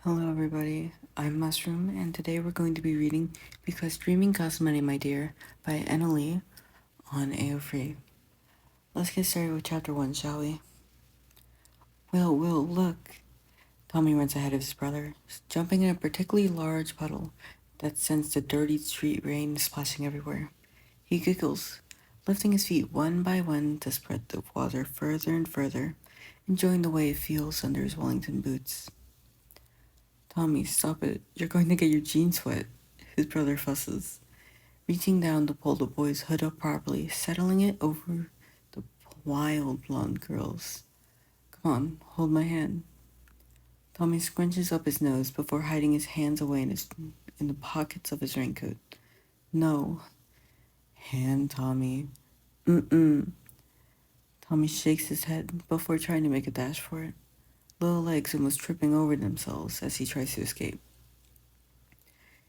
Hello, everybody. I'm Mushroom, and today we're going to be reading Because Dreaming Costs Money, My Dear by Annalee on AO3. Let's get started with chapter 1, shall we? Will, look! Tommy runs ahead of his brother, jumping in a particularly large puddle that sends the dirty street rain splashing everywhere. He giggles, lifting his feet one by one to spread the water further and further, enjoying the way it feels under his Wellington boots. Tommy, stop it. You're going to get your jeans wet, his brother fusses, reaching down to pull the boy's hood up properly, settling it over the wild blonde curls. Come on, hold my hand. Tommy scrunches up his nose before hiding his hands away in the pockets of his raincoat. No. Hand, Tommy. Mm-mm. Tommy shakes his head before trying to make a dash for it, little legs almost tripping over themselves as he tries to escape.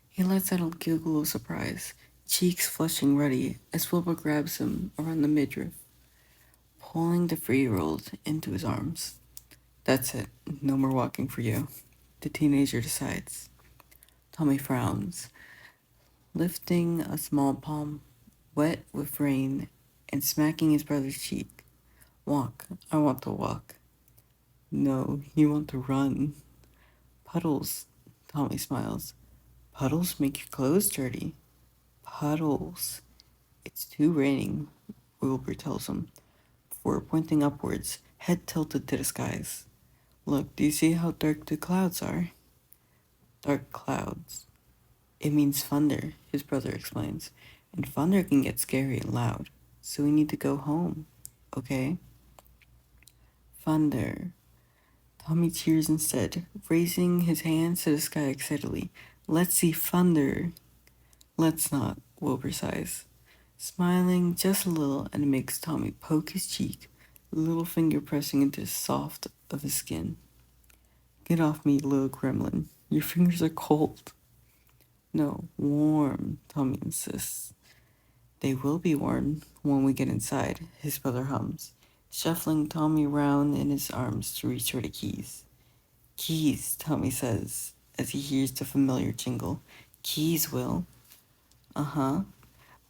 He lets out a giggle of surprise, cheeks flushing ruddy as Wilbur grabs him around the midriff, pulling the 3-year-old into his arms. That's it, no more walking for you, the teenager decides. Tommy frowns, lifting a small palm, wet with rain, and smacking his brother's cheek. Walk, I want to walk. No, you want to run. Puddles, Tommy smiles. Puddles make your clothes dirty. Puddles. It's too raining, Wilbur tells him, before pointing upwards, head tilted to the skies. Look, do you see how dark the clouds are? Dark clouds. It means thunder, his brother explains, and thunder can get scary and loud, so we need to go home, okay? Thunder. Tommy cheers instead, raising his hands to the sky excitedly. Let's see thunder. Let's not, Wilbur sighs, smiling just a little, and it makes Tommy poke his cheek, little finger pressing into the soft of his skin. Get off me, little gremlin. Your fingers are cold. No, warm, Tommy insists. They will be warm when we get inside, his brother hums, shuffling Tommy round in his arms to reach for the keys. Keys, Tommy says, as he hears the familiar jingle. Keys, Will. Uh-huh,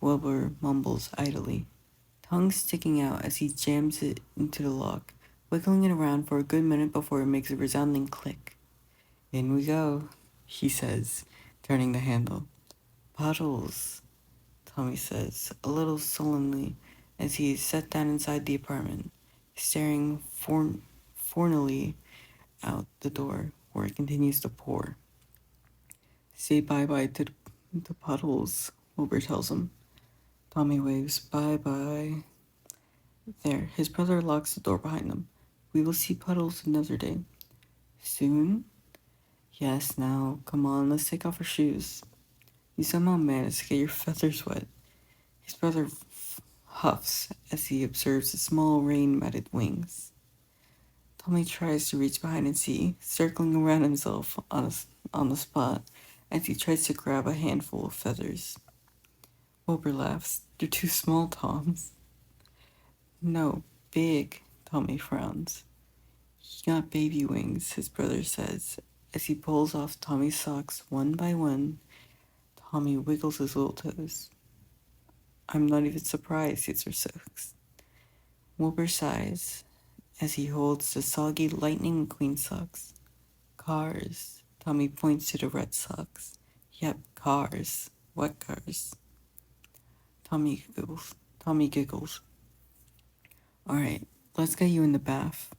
Wilbur mumbles idly, tongue sticking out as he jams it into the lock, wiggling it around for a good minute before it makes a resounding click. In we go, he says, turning the handle. Puddles, Tommy says, a little sullenly, as he is set down inside the apartment, staring fornally out the door, where it continues to pour. Say bye-bye to the puddles, Wilbur tells him. Tommy waves bye-bye. There, his brother locks the door behind them. We will see Puddles another day. Soon? Yes, now, come on, let's take off our shoes. You somehow managed to get your feathers wet. His brother huffs as he observes the small rain-matted wings. Tommy tries to reach behind and see, circling around himself on the spot as he tries to grab a handful of feathers. Wilbur laughs. They're too small, Toms. No, big, Tommy frowns. He got baby wings, his brother says, as he pulls off Tommy's socks one by one. Tommy wiggles his little toes. I'm not even surprised it's her socks. Wilbur sighs as he holds the soggy Lightning McQueen socks. Cars. Tommy points to the red socks. Yep, cars. What cars? Tommy giggles. All right, let's get you in the bath.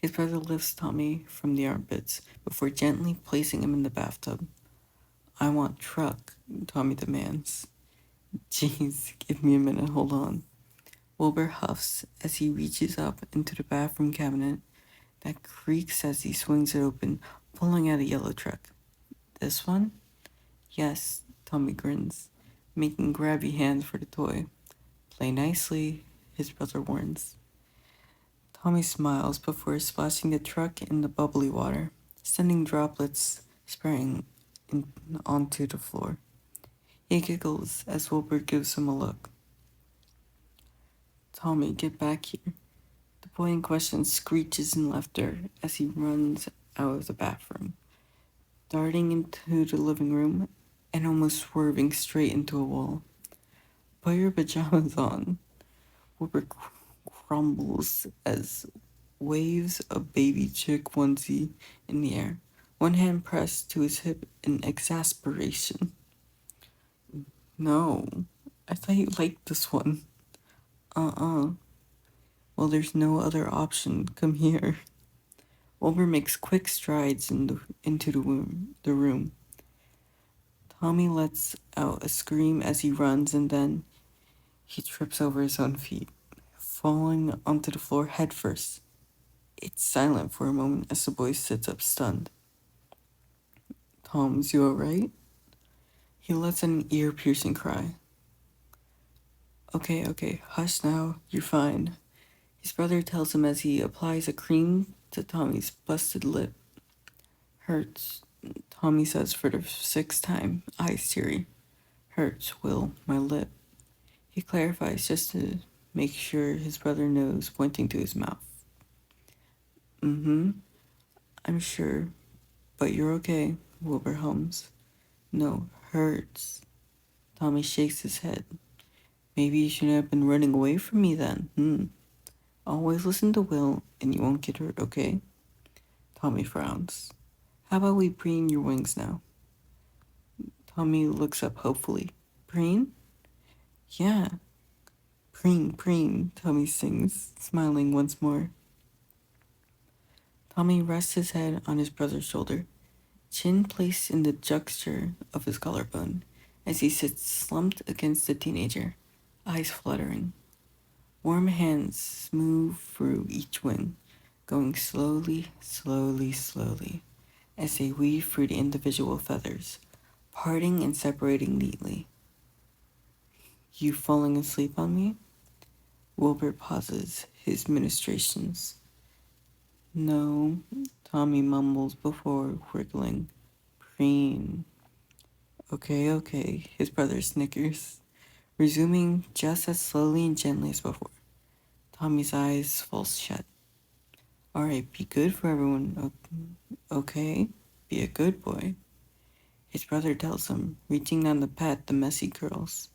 His brother lifts Tommy from the armpits before gently placing him in the bathtub. I want truck, Tommy demands. Jeez, give me a minute, hold on. Wilbur huffs as he reaches up into the bathroom cabinet that creaks as he swings it open, pulling out a yellow truck. This one? Yes, Tommy grins, making grabby hands for the toy. Play nicely, his brother warns. Tommy smiles before splashing the truck in the bubbly water, sending droplets spraying onto the floor. He giggles as Wilbur gives him a look. Tommy, get back here. The boy in question screeches in laughter as he runs out of the bathroom. darting into the living room and almost swerving straight into a wall. Put your pajamas on. Wilbur crumbles as waves a baby chick onesie in the air, one hand pressed to his hip in exasperation. No, I thought you liked this one. Uh-uh. Well, there's no other option. Come here. Wilbur makes quick strides into the room. Tommy lets out a scream as he runs, and then he trips over his own feet, falling onto the floor headfirst. It's silent for a moment as the boy sits up stunned. Tom, is you alright? He lets out an ear-piercing cry. Okay, hush now, you're fine. His brother tells him as he applies a cream to Tommy's busted lip. Hurts, Tommy says for the sixth time, eyes teary. Hurts, Will, my lip. He clarifies just to make sure his brother knows, pointing to his mouth. Mm-hmm, I'm sure, but you're okay, Wilbur hums. No, hurts. Tommy shakes his head. Maybe you shouldn't have been running away from me then. Always listen to Will, and you won't get hurt, okay? Tommy frowns. How about we preen your wings now? Tommy looks up hopefully. Preen? Yeah. Preen, Tommy sings, smiling once more. Tommy rests his head on his brother's shoulder, chin placed in the juxture of his collarbone, as he sits slumped against the teenager, eyes fluttering. Warm hands move through each wing, going slowly, as they weave through the individual feathers, parting and separating neatly. You falling asleep on me? Wilbur pauses his ministrations. No, Tommy mumbles before wriggling. Preen. Okay, his brother snickers, resuming just as slowly and gently as before. Tommy's eyes fall shut. Alright, be good for everyone, okay? Be a good boy. His brother tells him, reaching down to pat the messy curls.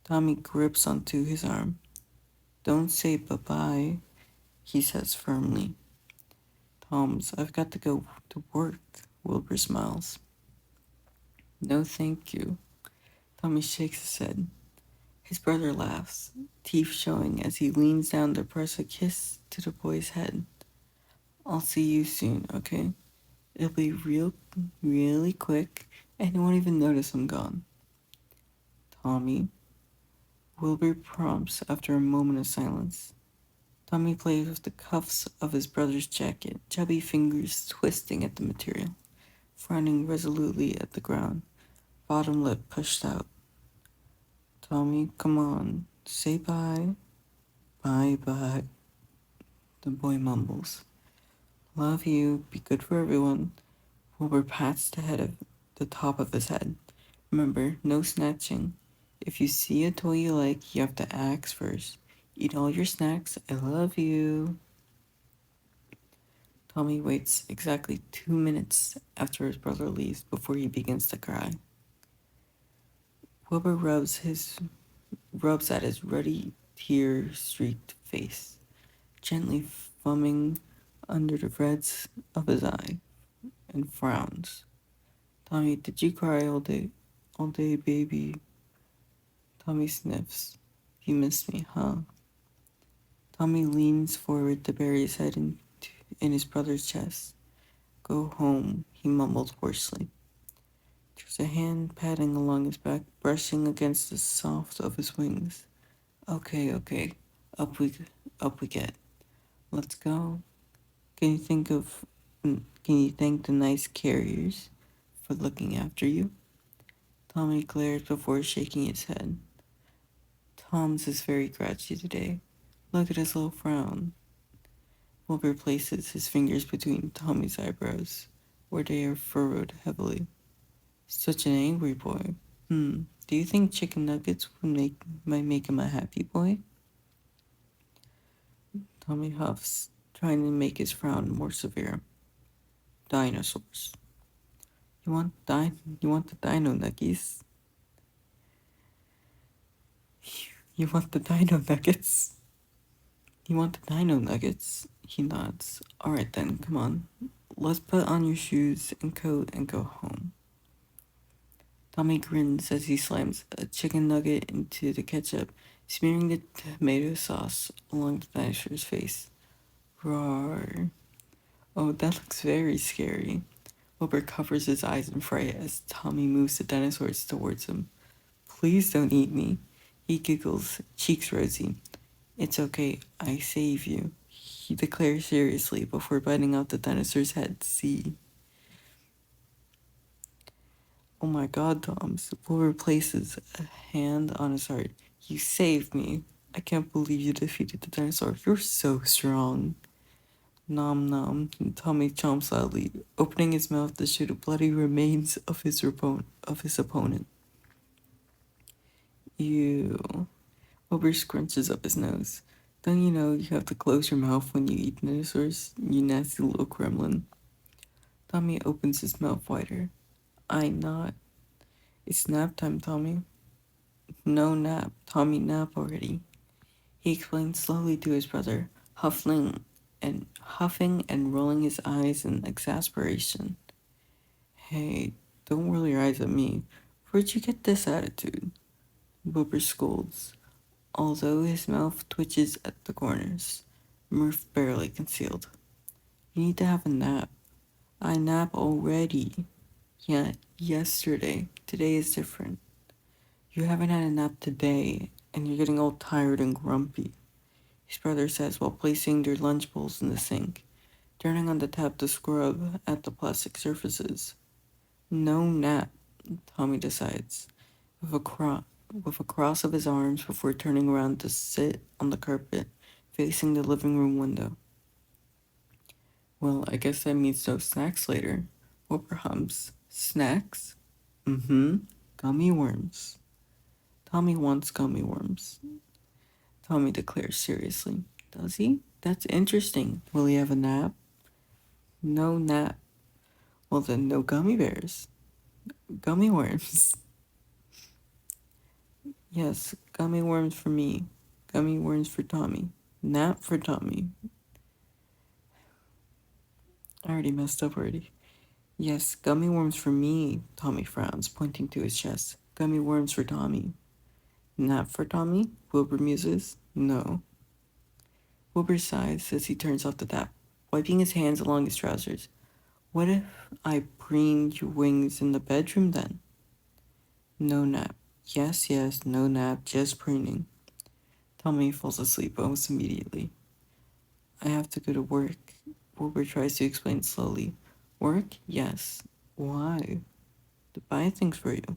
Tommy grips onto his arm. Don't say bye-bye, he says firmly. Tom's, I've got to go to work, Wilbur smiles. No thank you. Tommy shakes his head. His brother laughs, teeth showing as he leans down to press a kiss to the boy's head. I'll see you soon, okay? It'll be really quick, and you won't even notice I'm gone. Tommy, Wilbur prompts after a moment of silence. Tommy plays with the cuffs of his brother's jacket, chubby fingers twisting at the material, frowning resolutely at the ground, bottom lip pushed out. Tommy, come on, say bye. Bye. The boy mumbles. Love you, be good for everyone. Wilbur pats the top of his head. Remember, no snatching. If you see a toy you like, you have to ask first. Eat all your snacks. I love you. Tommy waits exactly 2 minutes after his brother leaves before he begins to cry. Wilbur rubs at his ruddy, tear-streaked face, gently thumbing under the reds of his eye, and frowns. Tommy, did you cry all day? All day, baby. Tommy sniffs. You missed me, huh? Tommy leans forward to bury his head in his brother's chest. Go home, he mumbled hoarsely. There's a hand patting along his back, brushing against the soft of his wings. Okay. Up we up we get. Let's go. Can you think of can you thank the nice carriers for looking after you? Tommy glares before shaking his head. Tom's is very grouchy today. Look at his little frown. Wilbur places his fingers between Tommy's eyebrows, where they are furrowed heavily. Such an angry boy. Do you think chicken nuggets might make him a happy boy? Tommy huffs, trying to make his frown more severe. Dinosaurs. You want the dino nuggies? You want the dino nuggets? You want the dino nuggets? He nods. Alright then, come on. Let's put on your shoes and coat and go home. Tommy grins as he slams a chicken nugget into the ketchup, smearing the tomato sauce along the dinosaur's face. Roar. Oh, that looks very scary. Wilbur covers his eyes in fright as Tommy moves the dinosaurs towards him. Please don't eat me. He giggles, cheeks rosy. It's okay, I save you, he declares seriously before biting out the dinosaur's head. See? Oh my god, Toms. Wilbur places a hand on his heart. You saved me. I can't believe you defeated the dinosaur. You're so strong. Nom nom. Tommy chomps loudly, opening his mouth to show the bloody remains of his opponent. Ew. Wilbur scrunches up his nose. Don't you know you have to close your mouth when you eat dinosaurs, you nasty little gremlin? Tommy opens his mouth wider. I nod. It's nap time, Tommy. No nap. Tommy nap already. He explained slowly to his brother, huffing and rolling his eyes in exasperation. Hey, don't roll your eyes at me. Where'd you get this attitude? Wilbur scolds, although his mouth twitches at the corners, mirth barely concealed. You need to have a nap. I nap already. Yeah, yesterday. Today is different. You haven't had a nap today, and you're getting all tired and grumpy, his brother says while placing their lunch bowls in the sink, turning on the tap to scrub at the plastic surfaces. No nap, Tommy decides, with a cross of his arms before turning around to sit on the carpet, facing the living room window. Well, I guess that means no snacks later. Wilbur hums. Snacks? Mm-hmm. Gummy worms. Tommy wants gummy worms, Tommy declares seriously. Does he? That's interesting. Will he have a nap? No nap. Well then, no gummy bears. Gummy worms. Yes, gummy worms for me. Gummy worms for Tommy. Nap for Tommy. I already messed up already. Yes, gummy worms for me, Tommy frowns, pointing to his chest. Gummy worms for Tommy. Nap for Tommy? Wilbur muses. No. Wilbur sighs as he turns off the tap, wiping his hands along his trousers. What if I preen your wings in the bedroom then? No nap. Yes, no nap, just preening. Tommy falls asleep almost immediately. I have to go to work. Wilbur tries to explain slowly. Work? Yes. Why? To buy things for you.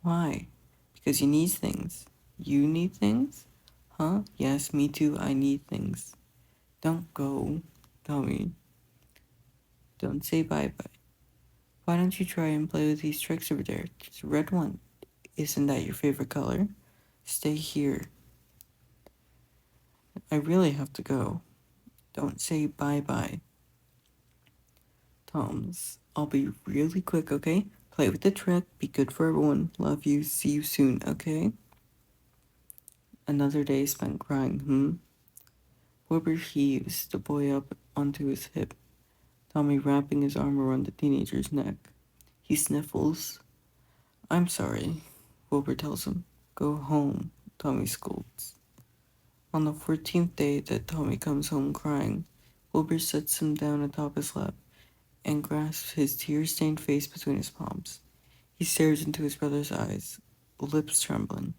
Why? Because you need things. You need things? Huh? Yes, me too. I need things. Don't go, Tommy. Don't say bye-bye. Why don't you try and play with these tricks over there? There's a red one. Isn't that your favorite color? Stay here. I really have to go. Don't say bye-bye. Toms, I'll be really quick, okay? Play with the trick. Be good for everyone. Love you. See you soon, okay? Another day spent crying, Wilbur heaves the boy up onto his hip, Tommy wrapping his arm around the teenager's neck. He sniffles. I'm sorry, Wilbur tells him. Go home, Tommy scolds. On the 14th day that Tommy comes home crying, Wilbur sets him down atop his lap and grasps his tear-stained face between his palms. He stares into his brother's eyes, lips trembling.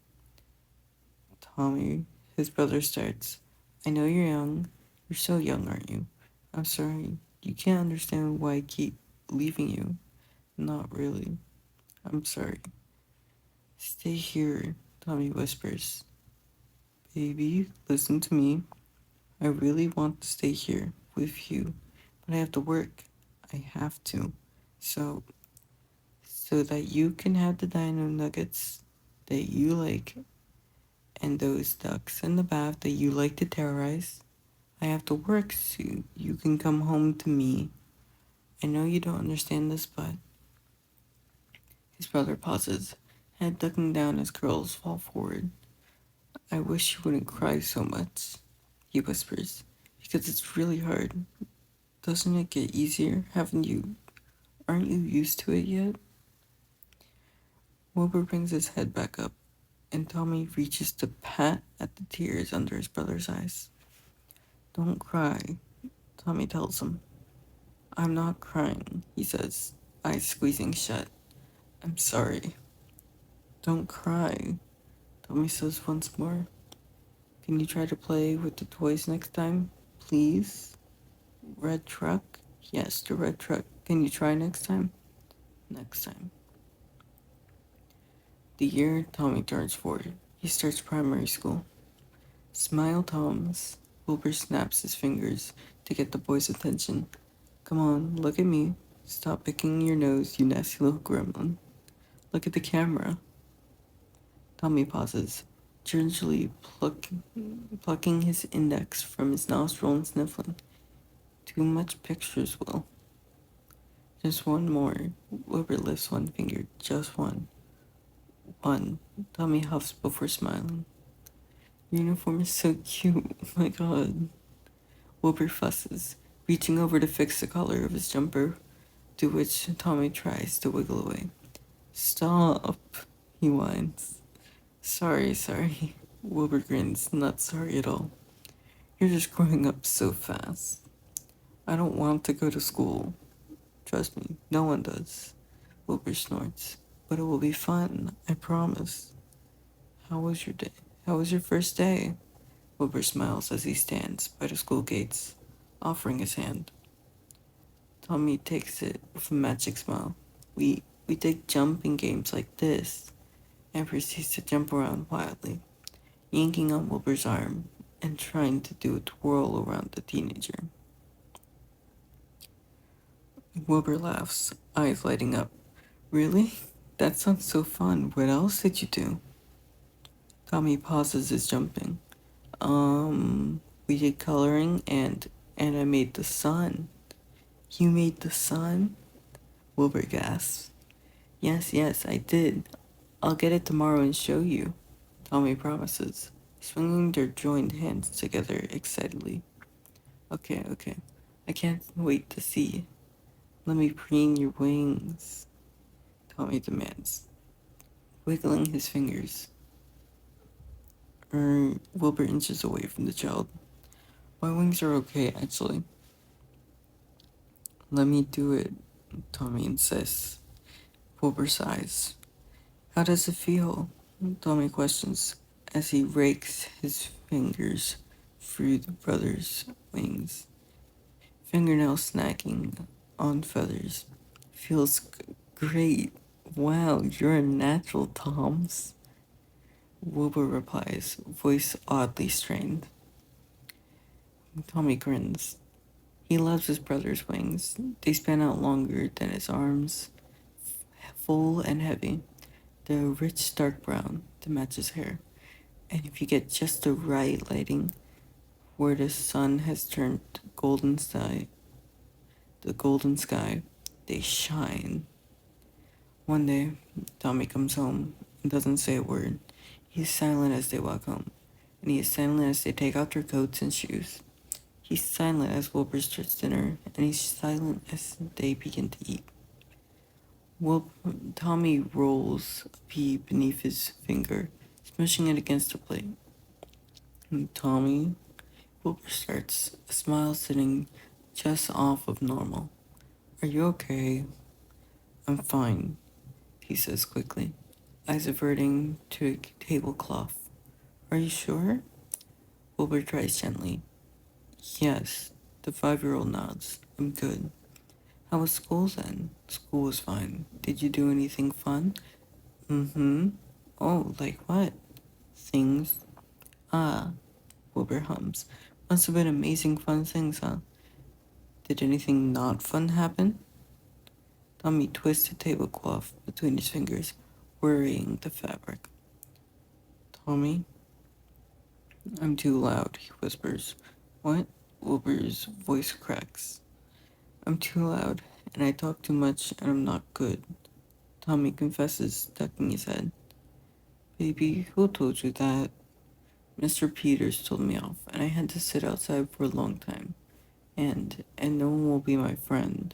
Tommy, his brother starts. I know you're young. You're so young, aren't you? I'm sorry. You can't understand why I keep leaving you. Not really. I'm sorry. Stay here, Tommy whispers. Baby, listen to me. I really want to stay here with you, but I have to work. I have to. So that you can have the dino nuggets that you like and those ducks in the bath that you like to terrorize. I have to work so you can come home to me. I know you don't understand this, but His brother pauses, head ducking down as curls fall forward. I wish you wouldn't cry so much, he whispers, because it's really hard. Doesn't it get easier? Aren't you used to it yet? Wilbur brings his head back up, and Tommy reaches to pat at the tears under his brother's eyes. Don't cry, Tommy tells him. I'm not crying, he says, eyes squeezing shut. I'm sorry. Don't cry, Tommy says once more. Can you try to play with the toys next time? Please? Red truck? Yes, the red truck. Can you try next time? Next time. The year Tommy turns 40, he starts primary school. Smile, Thomas. Wilbur snaps his fingers to get the boy's attention. Come on, look at me. Stop picking your nose, you nasty little gremlin. Look at the camera. Tommy pauses, gingerly plucking his index from his nostril and sniffling. Too much pictures, Will. Just one more. Wilbur lifts one finger, just one. One. Tommy huffs before smiling. Your uniform is so cute. Oh my god. Wilbur fusses, reaching over to fix the collar of his jumper, to which Tommy tries to wiggle away. Stop, he whines. Sorry. Wilbur grins, not sorry at all. You're just growing up so fast. I don't want to go to school. Trust me, no one does. Wilbur snorts. But it will be fun, I promise. How was your day? How was your first day? Wilbur smiles as he stands by the school gates, offering his hand. Tommy takes it with a magic smile. We take jumping games like this, and proceeds to jump around wildly, yanking on Wilbur's arm and trying to do a twirl around the teenager. Wilbur laughs, eyes lighting up. Really? That sounds so fun. What else did you do? Tommy pauses his jumping. We did coloring and I made the sun. You made the sun? Wilbur gasps. Yes, I did. I'll get it tomorrow and show you, Tommy promises, swinging their joined hands together excitedly. Okay. I can't wait to see. Let me preen your wings, Tommy demands, wiggling his fingers. Wilbur inches away from the child. My wings are okay, actually. Let me do it, Tommy insists. Wilbur sighs. How does it feel? Tommy questions as he rakes his fingers through the brother's wings, fingernails snagging on feathers. Feels great. Wow, you're a natural, Toms. Wilbur replies, voice oddly strained. Tommy grins. He loves his brother's wings. They span out longer than his arms, full and heavy. They're rich dark brown to match his hair. And if you get just the right lighting, where the sun has turned the golden sky, they shine. One day, Tommy comes home and doesn't say a word. He's silent as they walk home, and he is silent as they take out their coats and shoes. He's silent as Wilbur starts dinner, and he's silent as they begin to eat. Tommy rolls a pea beneath his finger, smushing it against the plate. Tommy, Wilbur starts, a smile sitting just off of normal. Are you okay? I'm fine, he says quickly, eyes averting to a tablecloth. Are you sure? Wilbur tries gently. Yes, the 5-year-old nods. I'm good. How was school then? School was fine. Did you do anything fun? Mm-hmm. Oh, like what? Things. Ah, Wilbur hums. Must have been amazing fun things, huh? Did anything not fun happen? Tommy twists the tablecloth between his fingers, worrying the fabric. Tommy? I'm too loud, he whispers. What? Wilbur's voice cracks. I'm too loud, and I talk too much, and I'm not good. Tommy confesses, ducking his head. Baby, who told you that? Mr. Peters told me off, and I had to sit outside for a long time. And no one will be my friend.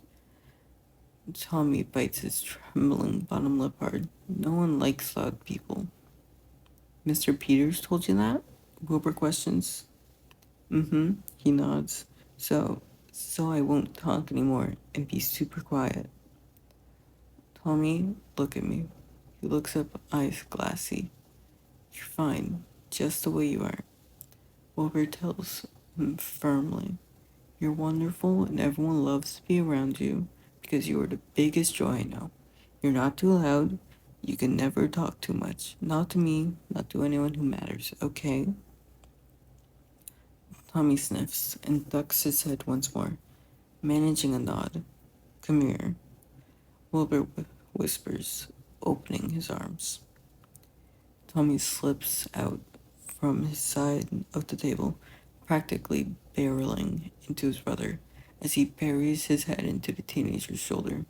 Tommy bites his trembling bottom lip hard. No one likes loud people. Mr. Peters told you that? Wilbur questions. Mm-hmm, he nods. So, so I won't talk anymore and be super quiet. Tommy, look at me. He looks up, eyes glassy. You're fine, just the way you are. Wilbur tells him firmly. You're wonderful and everyone loves to be around you because you are the biggest joy I know. You're not too loud. You can never talk too much. Not to me, not to anyone who matters, okay? Tommy sniffs and ducks his head once more, managing a nod. Come here, Wilbur whispers, opening his arms. Tommy slips out from his side of the table, practically barreling into his brother as he buries his head into the teenager's shoulder.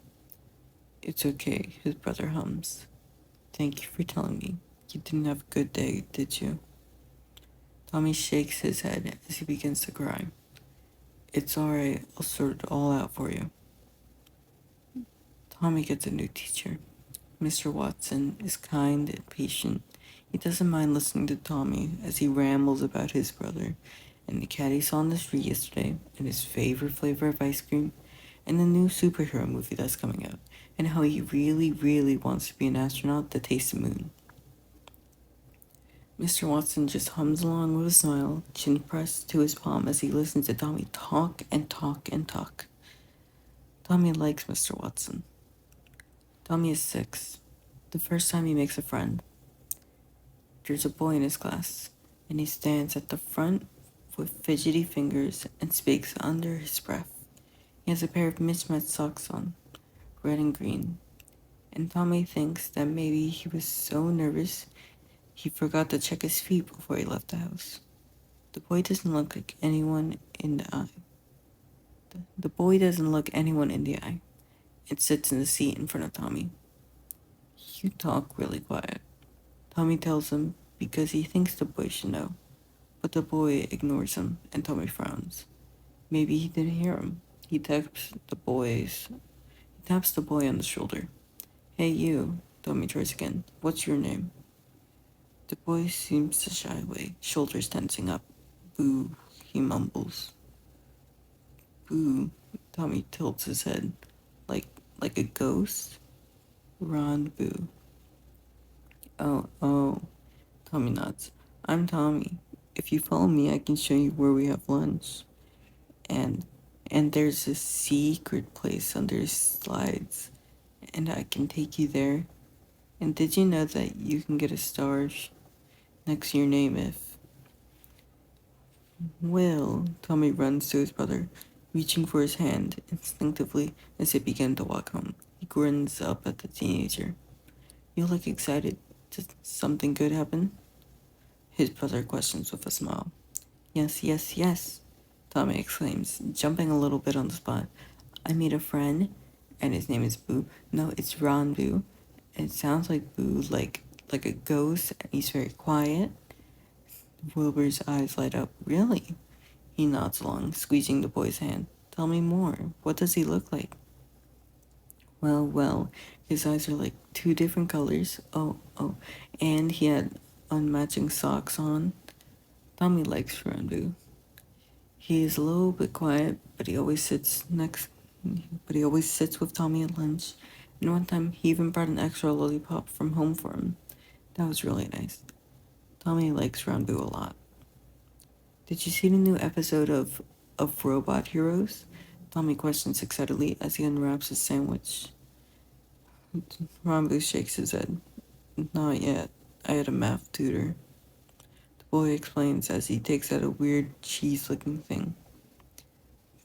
It's okay, his brother hums. Thank you for telling me. You didn't have a good day, did you? Tommy shakes his head as he begins to cry. It's alright, I'll sort it all out for you. Tommy gets a new teacher. Mr. Watson is kind and patient. He doesn't mind listening to Tommy as he rambles about his brother and the cat he saw on the street yesterday and his favorite flavor of ice cream and the new superhero movie that's coming out and how he really, really wants to be an astronaut to taste the moon. Mr. Watson just hums along with a smile, chin pressed to his palm as he listens to Tommy talk and talk and talk. Tommy likes Mr. Watson. Tommy is 6. The first time he makes a friend. There's a boy in his class, and he stands at the front with fidgety fingers and speaks under his breath. He has a pair of mismatched socks on, red and green, and Tommy thinks that maybe he was so nervous he forgot to check his feet before he left the house. The boy doesn't look like anyone in the eye. The boy doesn't look anyone in the eye and sits in the seat in front of Tommy. You talk really quiet, Tommy tells him because he thinks the boy should know. But the boy ignores him, and Tommy frowns. Maybe he didn't hear him. He taps the boy on the shoulder. Hey you, Tommy tries again. What's your name? The boy seems to shy away, shoulders tensing up. Boo, he mumbles. Boo, Tommy tilts his head. Like a ghost? Ron Boo. Oh, Tommy nods. I'm Tommy. If you follow me, I can show you where we have lunch. And and there's a secret place under slides, and I can take you there. And did you know that you can get a star next to your name if... Will, Tommy runs to his brother, reaching for his hand instinctively as they begin to walk home. He grins up at the teenager. You look excited. Did something good happen? His brother questions with a smile. Yes, yes, yes, Tommy exclaims, jumping a little bit on the spot. I made a friend, and his name is Boo. No, it's Ron Boo. It sounds like Boo, like a ghost, and he's very quiet. Wilbur's eyes light up. Really? He nods along, squeezing the boy's hand. Tell me more. What does he look like? Well, his eyes are like 2 different colors. Oh, and he had unmatching socks on. Tommy likes Ron Boo. He is a little bit quiet, but he always sits with Tommy at lunch. And one time, he even brought an extra lollipop from home for him. That was really nice. Tommy likes Ranboo a lot. Did you see the new episode of Robot Heroes? Tommy questions excitedly as he unwraps his sandwich. Ranboo shakes his head. Not yet. I had a math tutor. The boy explains as he takes out a weird cheese-looking thing.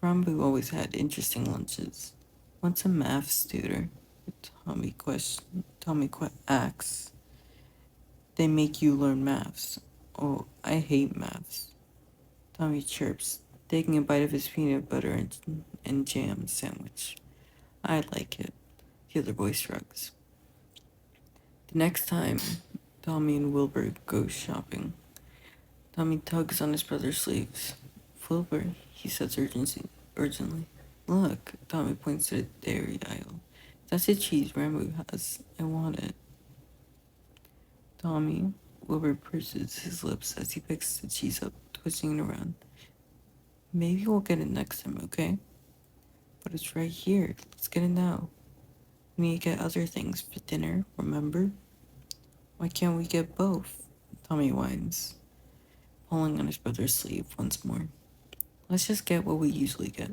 Ranboo always had interesting lunches. What's a maths tutor? Tommy asks. They make you learn maths. Oh, I hate maths. Tommy chirps, taking a bite of his peanut butter and jam sandwich. I like it. The other boy shrugs. Next time Tommy and Wilbur go shopping, Tommy tugs on his brother's sleeves. Wilbur, he says urgently. Look, Tommy points to the dairy aisle. That's the cheese Rambo has. I want it. Tommy, Wilbur purses his lips as he picks the cheese up, twisting it around. Maybe we'll get it next time, okay? But it's right here. Let's get it now. We need to get other things for dinner, remember? Why can't we get both? Tommy whines, pulling on his brother's sleeve once more. Let's just get what we usually get.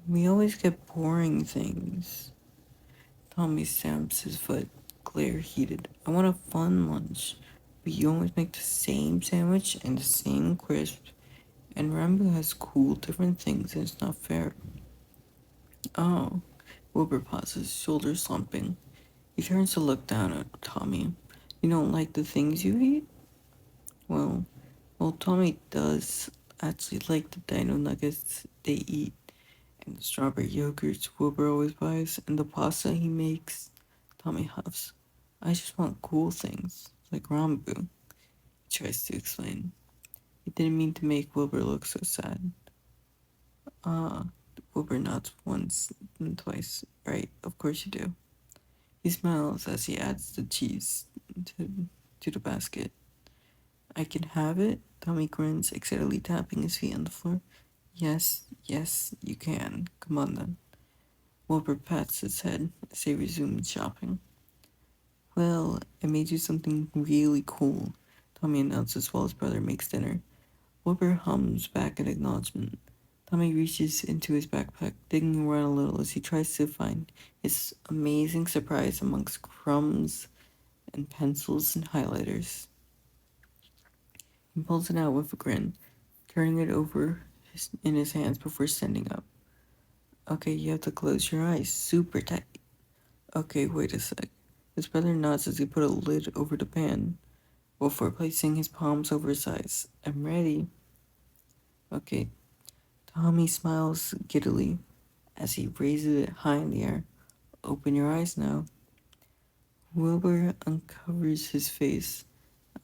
We always get boring things. Tommy stamps his foot, glare heated. I want a fun lunch. But you always make the same sandwich and the same crisp. And Rambo has cool different things and it's not fair. Oh. Wilbur pauses, shoulders slumping. He turns to look down at Tommy. You don't like the things you eat? Well, Tommy does actually like the dino nuggets they eat, and the strawberry yogurts Wilbur always buys, and the pasta he makes. Tommy huffs. I just want cool things, like Rambu. He tries to explain. He didn't mean to make Wilbur look so sad. Ah, Wilbur nods once and twice. Right, of course you do. He smiles as he adds the cheese to the basket. I can have it? Tommy grins, excitedly tapping his feet on the floor. Yes, yes, you can. Come on then. Wilbur pats his head as they resume shopping. Well, I made you something really cool, Tommy announces while his brother makes dinner. Wilbur hums back in acknowledgement. Tommy reaches into his backpack, digging around a little as he tries to find his amazing surprise amongst crumbs and pencils and highlighters. He pulls it out with a grin, turning it over in his hands before standing up. Okay, you have to close your eyes super tight. Okay, wait a sec. His brother nods as he put a lid over the pan before placing his palms over his eyes. I'm ready. Okay. Tommy smiles giddily as he raises it high in the air. Open your eyes now. Wilbur uncovers his face,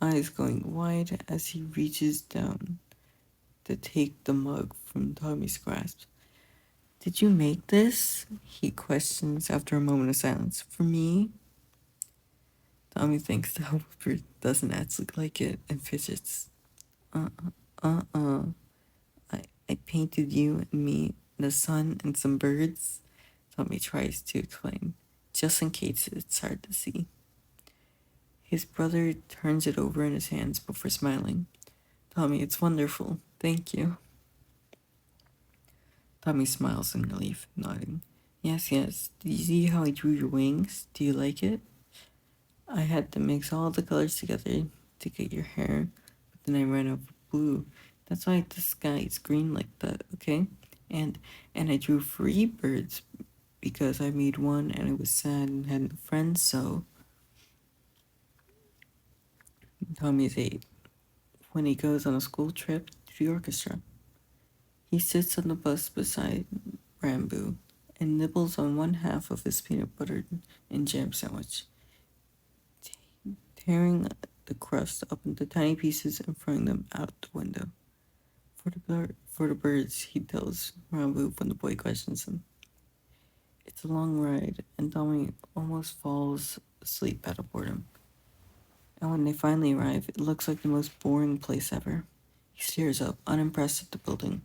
eyes going wide as he reaches down to take the mug from Tommy's grasp. Did you make this? He questions after a moment of silence. For me? Tommy thinks that Wilbur doesn't actually like it and fidgets. Uh-uh. I painted you and me, the sun and some birds. Tommy tries to explain, just in case it's hard to see. His brother turns it over in his hands before smiling. Tommy, it's wonderful. Thank you. Tommy smiles in relief, nodding. Yes, yes. Did you see how I drew your wings? Do you like it? I had to mix all the colors together to get your hair, but then I ran out of blue. That's why the sky is green like that, okay? And I drew three birds because I made one and it was sad and had no friends, so Tommy's 8. When he goes on a school trip to the orchestra, he sits on the bus beside Rambo and nibbles on one half of his peanut butter and jam sandwich, tearing the crust up into tiny pieces and throwing them out the window. For the birds, he tells Rambo when the boy questions him. It's a long ride, and Tommy almost falls asleep out of boredom. And when they finally arrive, it looks like the most boring place ever. He stares up, unimpressed at the building.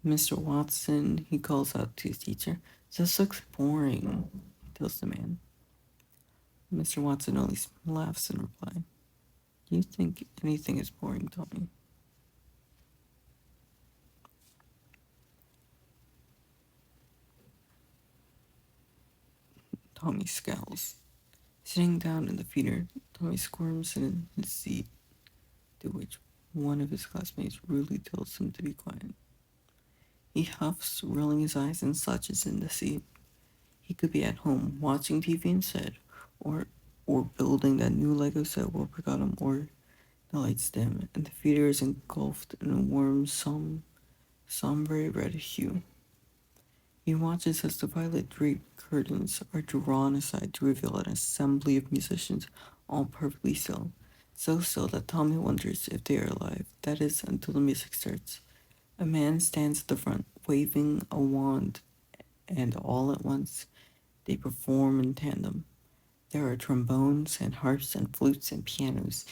Mr. Watson, he calls out to his teacher. This looks boring, he tells the man. Mr. Watson only laughs in reply. You think anything is boring, Tommy? Tommy scowls. Sitting down in the feeder, Tommy squirms in his seat, to which one of his classmates rudely tells him to be quiet. He huffs, rolling his eyes and slouches in the seat. He could be at home watching TV instead, or building that new Lego set Wilbur got him, or the lights dim, and the feeder is engulfed in a warm, somber red hue. He watches as the violet draped curtains are drawn aside to reveal an assembly of musicians, all perfectly still. So still that Tommy wonders if they are alive. That is, until the music starts. A man stands at the front, waving a wand, and all at once they perform in tandem. There are trombones and harps and flutes and pianos,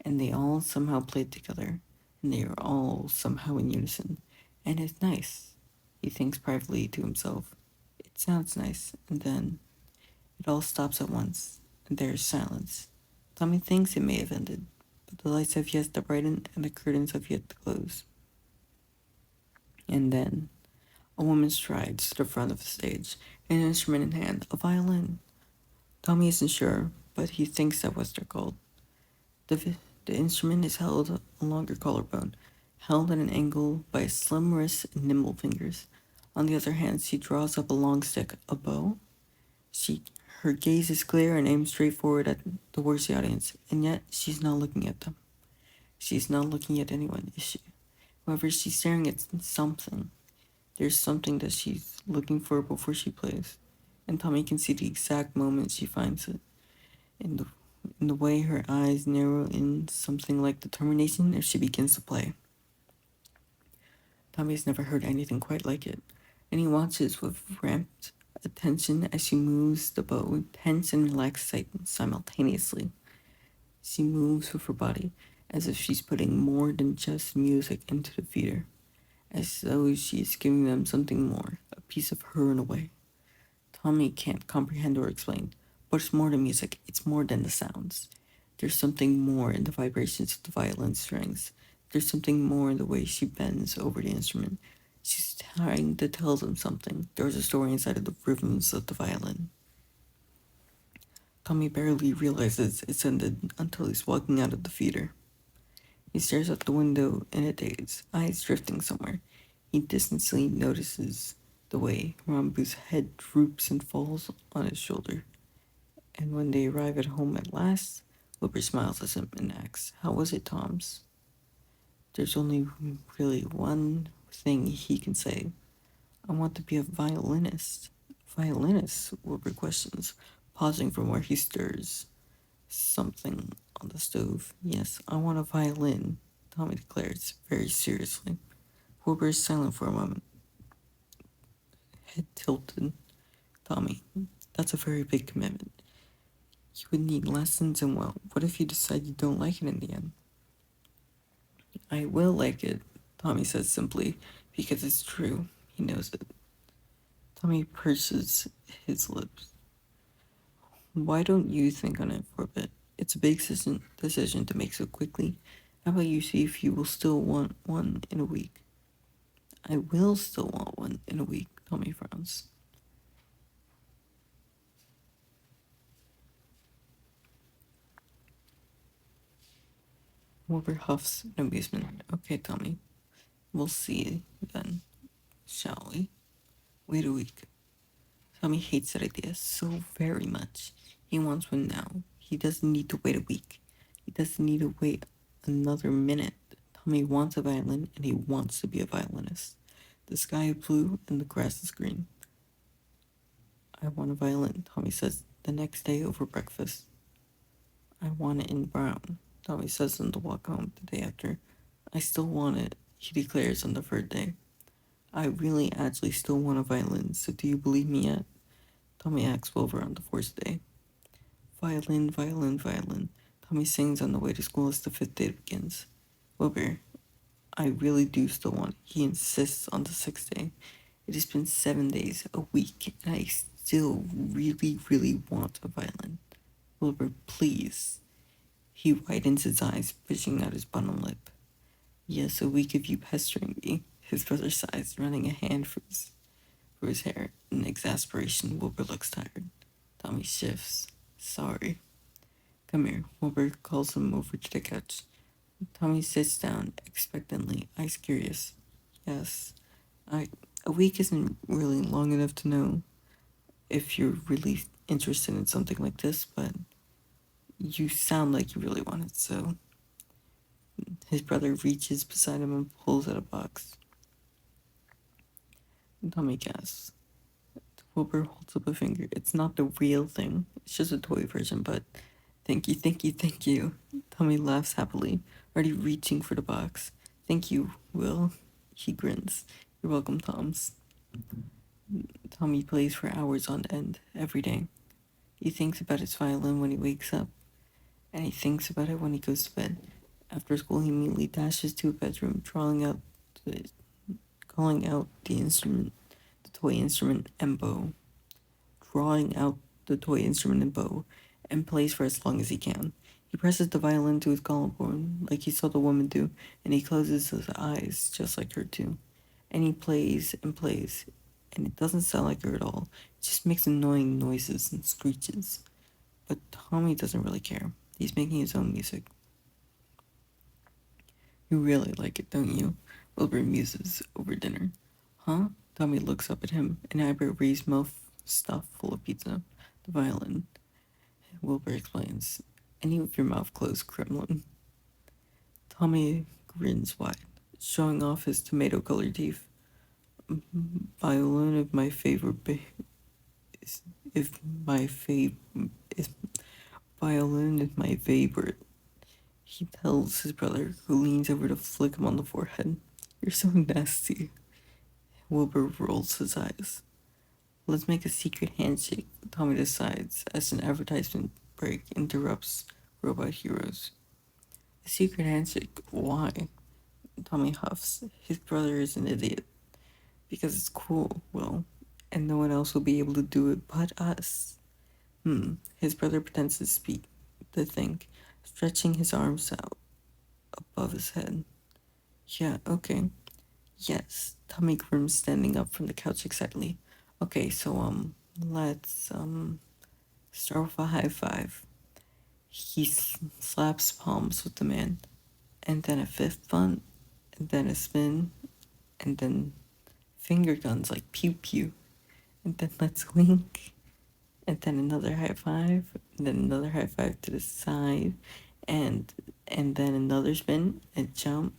and they all somehow play together, and they are all somehow in unison. And it's nice, he thinks privately to himself. It sounds nice, and then it all stops at once, and there is silence. Tommy thinks it may have ended, but the lights have yet to brighten and the curtains have yet to close. And then a woman strides to the front of the stage, an instrument in hand, a violin. Tommy isn't sure, but he thinks that what they're called. The, the instrument is held along her collarbone, held at an angle by a slim wrist and nimble fingers. On the other hand, she draws up a long stick, a bow. She, her gaze is clear and aims straight forward at towards the audience, and yet she's not looking at them. She's not looking at anyone, is she? However, she's staring at something. There's something that she's looking for before she plays, and Tommy can see the exact moment she finds it. In the in the way her eyes narrow in something like determination as she begins to play. Tommy has never heard anything quite like it, and he watches with rapt attention as she moves the bow, tense and relaxed simultaneously. She moves with her body as if she's putting more than just music into the theater, as though she is giving them something more, a piece of her in a way. Tommy can't comprehend or explain, but it's more than music, it's more than the sounds. There's something more in the vibrations of the violin strings. There's something more in the way she bends over the instrument. She's trying to tell them something. There's a story inside of the rhythms of the violin. Tommy barely realizes it's ended until he's walking out of the theater. He stares out the window in a daze, eyes drifting somewhere. He distantly notices the way Rambu's head droops and falls on his shoulder. And when they arrive at home at last, Wilbur smiles at him and asks, "How was it, Tom's?" There's only really one thing he can say. "I want to be a violinist." "Violinist?" Wilbur questions, pausing from where he stirs something on the stove. "Yes, I want a violin," Tommy declares, very seriously. Wilbur is silent for a moment, head tilted. "Tommy, that's a very big commitment. You would need lessons, and well, what if you decide you don't like it in the end?" "I will like it," Tommy says simply, because it's true. He knows it. Tommy purses his lips. "Why don't you think on it for a bit? It's a big decision to make so quickly. How about you see if you will still want one in a week?" "I will still want one in a week," Tommy frowns. Wilbur huffs in amusement. "Okay, Tommy. We'll see then, shall we? Wait a week." Tommy hates that idea so very much. He wants one now. He doesn't need to wait a week. He doesn't need to wait another minute. Tommy wants a violin and he wants to be a violinist. The sky is blue and the grass is green. "I want a violin," Tommy says the next day over breakfast. "I want it in brown," Tommy says on the walk home the day after. "I still want it," he declares on the third day. "I really actually still want a violin, so do you believe me yet?" Tommy asks Wilbur on the fourth day. "Violin, violin, violin," Tommy sings on the way to school as the fifth day begins. "Wilbur, I really do still want it," he insists on the sixth day. "It has been 7 days, a week, and I still really, really want a violin. Wilbur, please." He widens his eyes, pushing out his bottom lip. "Yes, a week of you pestering me," his brother sighs, running a hand through his hair. In exasperation, Wilbur looks tired. Tommy shifts. "Sorry." "Come here." Wilbur calls him over to the couch. Tommy sits down expectantly, eyes curious. "Yes, a week isn't really long enough to know if you're really interested in something like this, but you sound like you really want it, so." His brother reaches beside him and pulls out a box. Tommy gasps. Wilbur holds up a finger. It's not the real thing. It's just a toy version, but thank you, thank you, thank you. Tommy laughs happily, already reaching for the box. Thank you, Will. He grins. You're welcome, Toms. Tommy plays for hours on end, every day. He thinks about his violin when he wakes up, and he thinks about it when he goes to bed. After school, he immediately dashes to a bedroom, the, calling out the instrument, the toy instrument, and bow. Drawing out the toy instrument and bow, and plays for as long as he can. He presses the violin to his collarbone, like he saw the woman do, and he closes his eyes, just like her too. And he plays and plays, and it doesn't sound like her at all. It just makes annoying noises and screeches. But Tommy doesn't really care. He's making his own music. You really like it, don't you? Wilbur muses over dinner. Huh? Tommy looks up at him, an eyebrow raised mouth stuffed full of pizza. The violin. Wilbur explains. Any with your mouth closed, Kremlin. Tommy grins wide, showing off his tomato-colored teeth. Violin of my favorite if my if violin is my favorite. He tells his brother, who leans over to flick him on the forehead. You're so nasty. Wilbur rolls his eyes. Let's make a secret handshake, Tommy decides, as an advertisement break interrupts Robot Heroes. A secret handshake? Why? Tommy huffs. His brother is an idiot. Because it's cool, Will, and no one else will be able to do it but us. His brother pretends to think, stretching his arms out above his head. Yeah, okay. Yes, Tommy grins, standing up from the couch excitedly. Okay, so, let's, start with a high five. He slaps palms with the man, and then a fifth bump, and then a spin, and then finger guns like pew pew, and then let's wink, and then another high five, and then another high five to the side, and then another spin, and jump.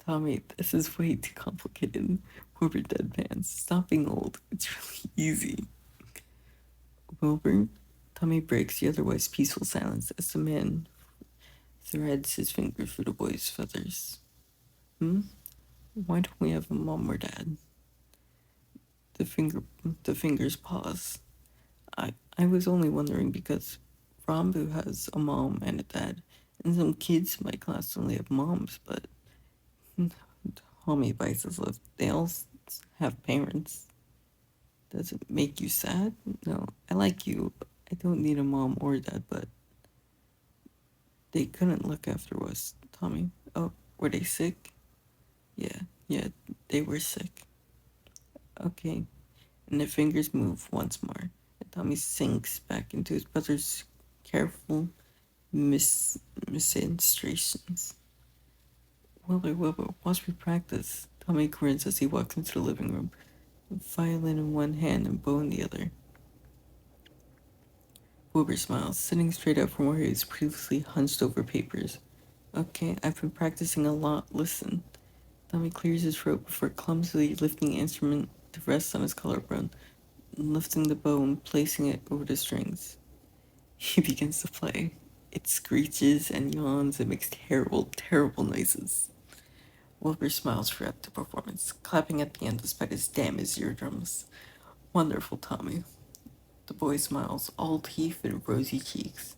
Tommy, this is way too complicated. Wilbur deadpans. Stop being old. It's really easy. Wilbur? Tommy breaks the otherwise peaceful silence as the man threads his fingers through the boy's feathers. Why don't we have a mom or dad? The fingers pause. I was only wondering because Rambu has a mom and a dad, and some kids in my class only have moms, but Tommy bites his lip. They all have parents. Does it make you sad? No, I like you. I don't need a mom or dad, but they couldn't look after us, Tommy. Oh, were they sick? Yeah, they were sick. Okay. And their fingers move once more. And Tommy sinks back into his brother's careful misinstructions. Wilbur, watch me practice. Tommy grins as he walks into the living room, violin in one hand and bow in the other. Wilbur smiles, sitting straight up from where he was previously hunched over papers. Okay, I've been practicing a lot. Listen. Tommy clears his throat before clumsily lifting the instrument to rest on his collarbone, lifting the bow and placing it over the strings. He begins to play. It screeches and yawns and makes terrible, terrible noises. Wilbur smiles throughout the performance, clapping at the end despite his damaged eardrums. Wonderful, Tommy. The boy smiles, all teeth and rosy cheeks.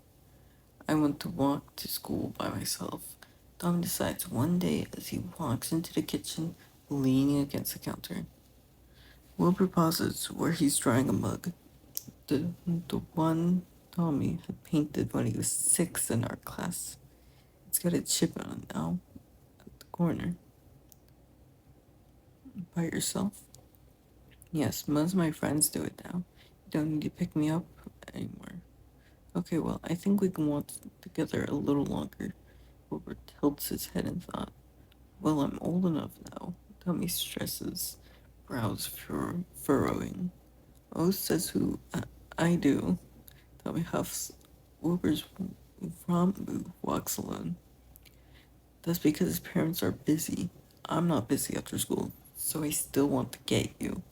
I want to walk to school by myself. Tommy decides one day as he walks into the kitchen, leaning against the counter. Wilbur pauses where he's drying a mug. The one Tommy had painted when he was 6 in art class. It's got a chip on it now, at the corner. By yourself? Yes, most of my friends do it now. You don't need to pick me up anymore. Okay, well, I think we can walk together a little longer. Wilbur tilts his head in thought. Well, I'm old enough now. Tommy stresses, brows furrowing. Oh, says who? I do. Tommy huffs. Wilbur's Rambu walks alone. That's because his parents are busy. I'm not busy after school, so I still want to get you.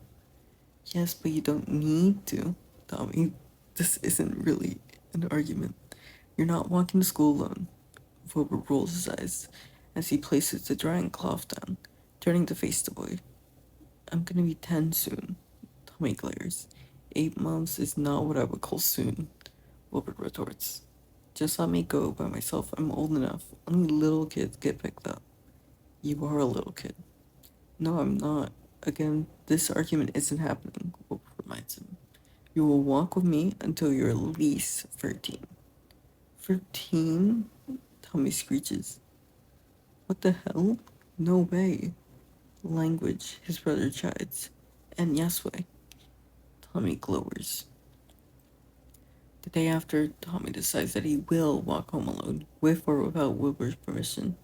Yes, but you don't need to, Tommy. This isn't really an argument. You're not walking to school alone. Wilbur rolls his eyes as he places the drying cloth down, turning to face the boy. I'm gonna be 10 soon. Tommy glares. 8 months is not what I would call soon, Wilbur retorts. Just let me go by myself. I'm old enough. Only little kids get picked up. You are a little kid. No, I'm not. Again, this argument isn't happening, Wilbur reminds him. You will walk with me until you're at least 13. 13? Tommy screeches. What the hell? No way. Language, his brother chides. And yes way. Tommy glowers. The day after, Tommy decides that he will walk home alone, with or without Wilbur's permission.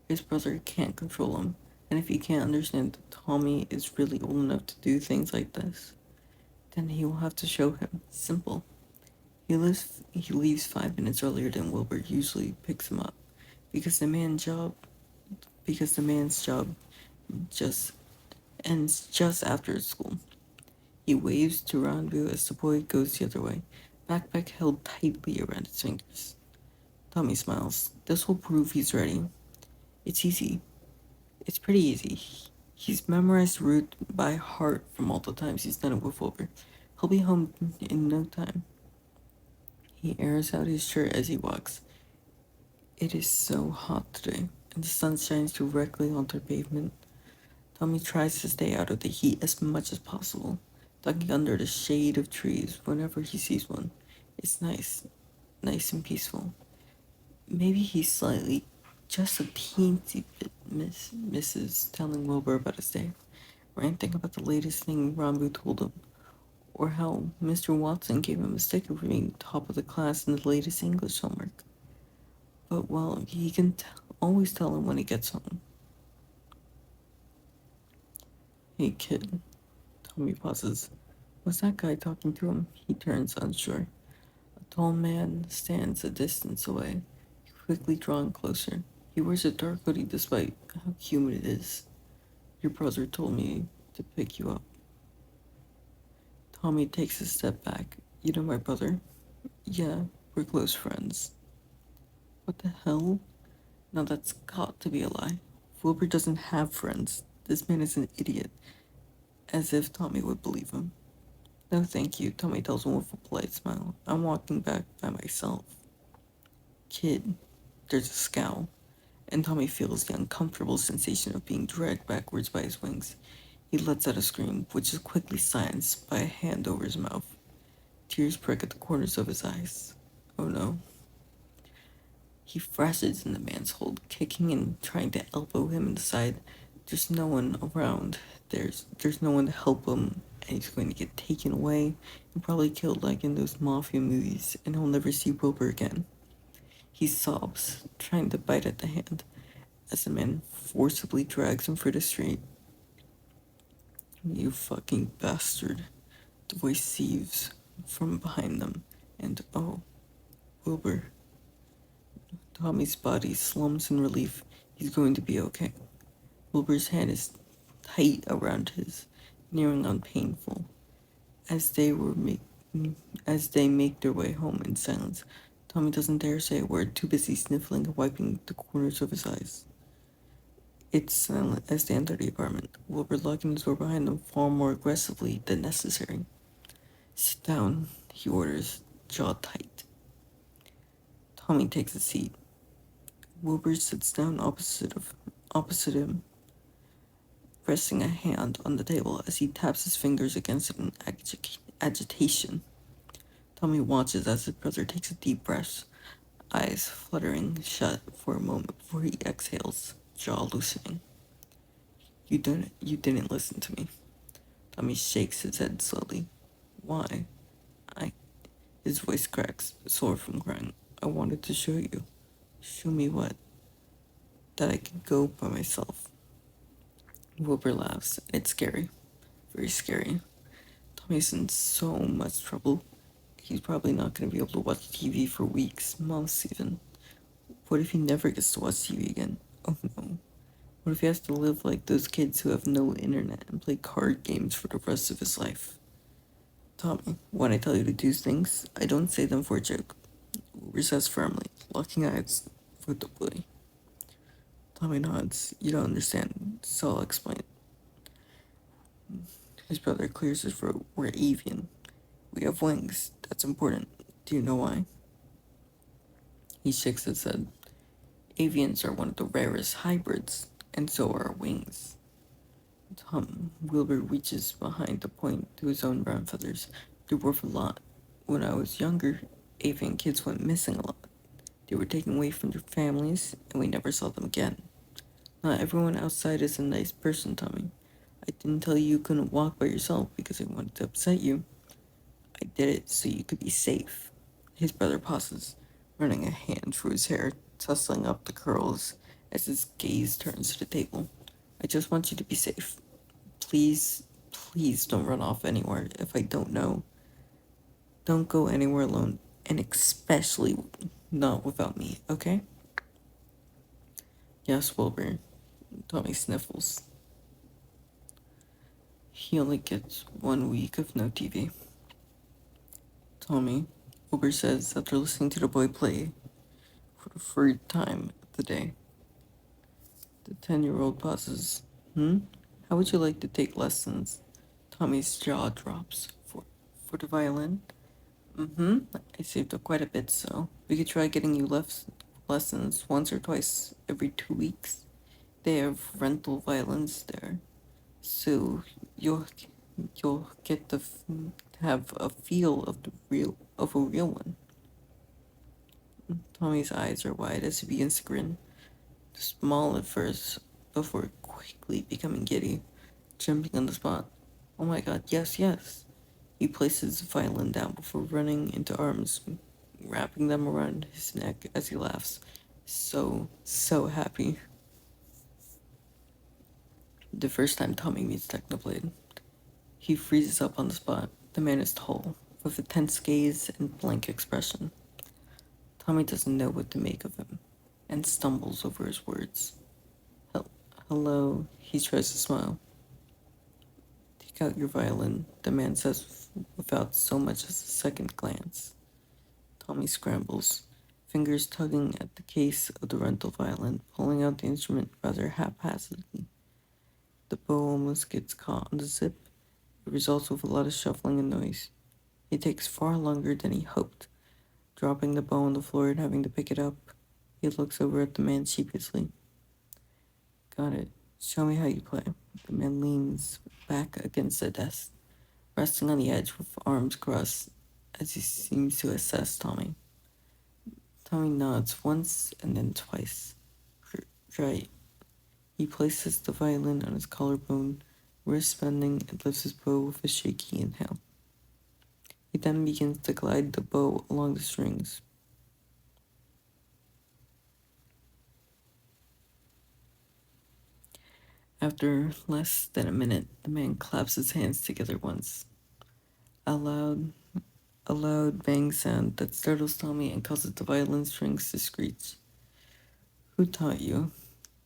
His brother can't control him, and if he can't understand that Tommy is really old enough to do things like this, then he will have to show him. Simple. He leaves 5 minutes earlier than Wilbur usually picks him up, because the man's job just ends just after school. He waves to rendezvous as the boy goes the other way, backpack held tightly around his fingers. Tommy smiles. This will prove he's ready. It's easy. It's pretty easy. He's memorized the route by heart from all the times he's done it with Wilbur. He'll be home in no time. He airs out his shirt as he walks. It is so hot today, and the sun shines directly onto the pavement. Tommy tries to stay out of the heat as much as possible, ducking under the shade of trees whenever he sees one. It's nice and peaceful. Maybe he's slightly, just a teensy bit misses telling Wilbur about his day, ranting about the latest thing Rambu told him, or how Mr. Watson gave him a sticker for being top of the class in the latest English homework. But well, he can always tell him when he gets home. Hey kid, Tommy pauses. Was that guy talking to him? He turns unsure. A tall man stands a distance away, quickly drawing closer. He wears a dark hoodie despite how humid it is. Your brother told me to pick you up. Tommy takes a step back. You know my brother? Yeah, we're close friends. What the hell? Now that's got to be a lie. Wilbur doesn't have friends. This man is an idiot. As if Tommy would believe him. No thank you, Tommy tells him with a polite smile. I'm walking back by myself. Kid, there's a scowl, and Tommy feels the uncomfortable sensation of being dragged backwards by his wings. He lets out a scream, which is quickly silenced by a hand over his mouth. Tears prick at the corners of his eyes. Oh no. He thrashes in the man's hold, kicking and trying to elbow him in the side. There's no one around. There's no one to help him, and he's going to get taken away and probably killed like in those mafia movies, and he'll never see Wilbur again. He sobs, trying to bite at the hand, as the man forcibly drags him through the street. You fucking bastard. The voice seethes from behind them, and oh, Wilbur. Tommy's body slumps in relief. He's going to be okay. Wilbur's hand is tight around his, nearing on painful. As they make their way home in silence, Tommy doesn't dare say a word, too busy sniffling and wiping the corners of his eyes. It's silent as they enter the apartment, Wilbur locking the door behind them far more aggressively than necessary. Sit down, he orders, jaw tight. Tommy takes a seat. Wilbur sits down opposite him, resting a hand on the table as he taps his fingers against it in agitation. Tommy watches as his brother takes a deep breath, eyes fluttering shut for a moment before he exhales, jaw loosening. You didn't listen to me. Tommy shakes his head slowly. Why? I... His voice cracks, sore from crying. I wanted to show you. Show me what? That I can go by myself. Wilbur laughs. It's scary. Very scary. Tommy's in so much trouble. He's probably not going to be able to watch TV for weeks, months even. What if he never gets to watch TV again? Oh no. What if he has to live like those kids who have no internet and play card games for the rest of his life? Tommy, when I tell you to do things, I don't say them for a joke. Wilbur says firmly, locking eyes with the boy. Tommy nods. You don't understand, so I'll explain. His brother clears his throat. We're avian. We have wings. That's important. Do you know why? He shakes his head. Avians are one of the rarest hybrids, and so are our wings. Wilbur reaches behind to point to his own brown feathers. They're worth a lot. When I was younger, avian kids went missing a lot. They were taken away from their families, and we never saw them again. Not everyone outside is a nice person, Tommy. I didn't tell you couldn't walk by yourself because I wanted to upset you. I did it so you could be safe. His brother pauses, running a hand through his hair, tussling up the curls as his gaze turns to the table. I just want you to be safe. Please, please don't run off anywhere if I don't know. Don't go anywhere alone, and especially not without me, okay? Yes, Wilbur. Tommy sniffles. He only gets 1 week of no TV. Tommy, Wilbur says after listening to the boy play for the third time of the day. The 10-year-old pauses. How would you like to take lessons? Tommy's jaw drops. For the violin? I saved up quite a bit, so we could try getting you lessons once or twice every 2 weeks. They have rental violins there, so you'll you'll get to have a feel of a real one. Tommy's eyes are wide as he begins to grin, small at first, before quickly becoming giddy, jumping on the spot. Oh my god, yes, yes. He places the violin down before running into arms, wrapping them around his neck as he laughs. So happy. The first time Tommy meets Technoblade, he freezes up on the spot. The man is tall, with a tense gaze and blank expression. Tommy doesn't know what to make of him, and stumbles over his words. Hello, he tries to smile. Take out your violin, the man says without so much as a second glance. Tommy scrambles, fingers tugging at the case of the rental violin, pulling out the instrument rather haphazardly. The bow almost gets caught on the zip. It results with a lot of shuffling and noise. It takes far longer than he hoped, dropping the bow on the floor and having to pick it up. He looks over at the man sheepishly. Got it. Show me how you play. The man leans back against the desk, resting on the edge with arms crossed as he seems to assess Tommy. Tommy nods once and then twice. Right. He places the violin on his collarbone, wrist bending, and lifts his bow with a shaky inhale. He then begins to glide the bow along the strings. After less than a minute, the man claps his hands together once. A loud bang sound that startles Tommy and causes the violin strings to screech. Who taught you?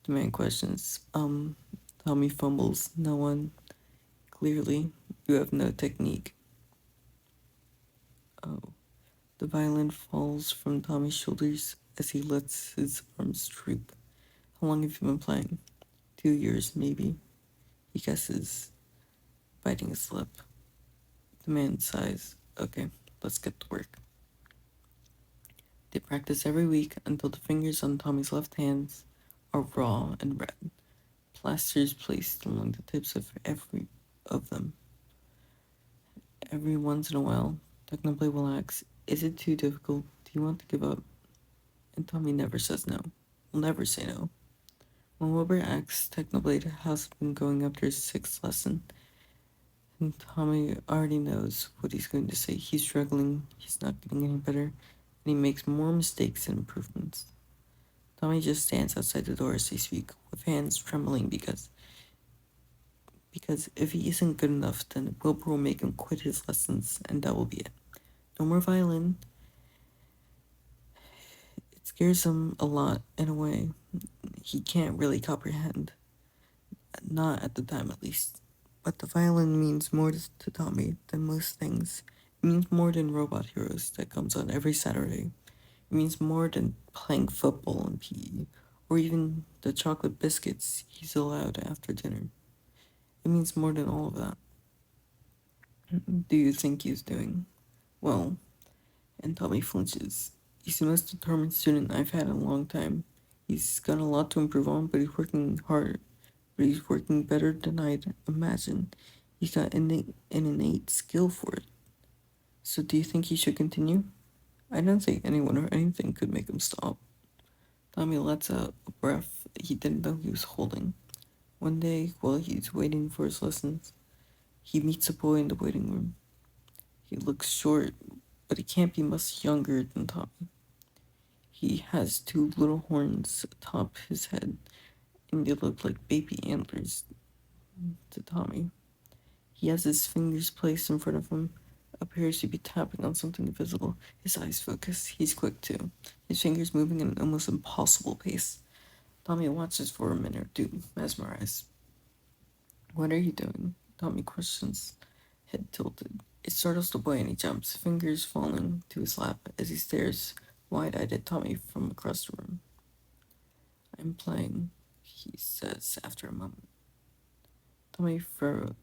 The man questions. Tommy fumbles. No one. Clearly, you have no technique. Oh. The violin falls from Tommy's shoulders as he lets his arms droop. How long have you been playing? 2 years, maybe. He guesses, biting his lip. The man sighs. Okay, let's get to work. They practice every week until the fingers on Tommy's left hands are raw and red. Plasters placed along the tips of every of them. Every once in a while, Technoblade will ask, is it too difficult? Do you want to give up? And Tommy never says no. Will never say no. When Wilbur asks Technoblade how's it been going after his sixth lesson, and Tommy already knows what he's going to say. He's struggling, he's not getting any better, and he makes more mistakes than improvements. Tommy just stands outside the door as they speak, with hands trembling because if he isn't good enough, then Wilbur will make him quit his lessons, and that will be it. No more violin. It scares him a lot, in a way. He can't really comprehend. Not at the time, at least. But the violin means more to Tommy than most things. It means more than Robot Heroes that comes on every Saturday. It means more than playing football in PE, or even the chocolate biscuits he's allowed after dinner. It means more than all of that. Do you think he's doing well? And Tommy flinches. He's the most determined student I've had in a long time. He's got a lot to improve on, but he's working hard. But he's working better than I'd imagined. He's got an innate skill for it. So do you think he should continue? I don't think anyone or anything could make him stop. Tommy lets out a breath he didn't know he was holding. One day, while he's waiting for his lessons, he meets a boy in the waiting room. He looks short, but he can't be much younger than Tommy. He has two little horns atop his head, and they look like baby antlers to Tommy. He has his fingers placed in front of him, appears to be tapping on something invisible. His eyes focus. He's quick too, his fingers moving at an almost impossible pace. Tommy watches for a minute or two, mesmerized. What are you doing? Tommy questions, head tilted. It startles the boy and he jumps, fingers falling to his lap as he stares wide-eyed at Tommy from across the room. I'm playing, he says after a moment. Tommy furrows,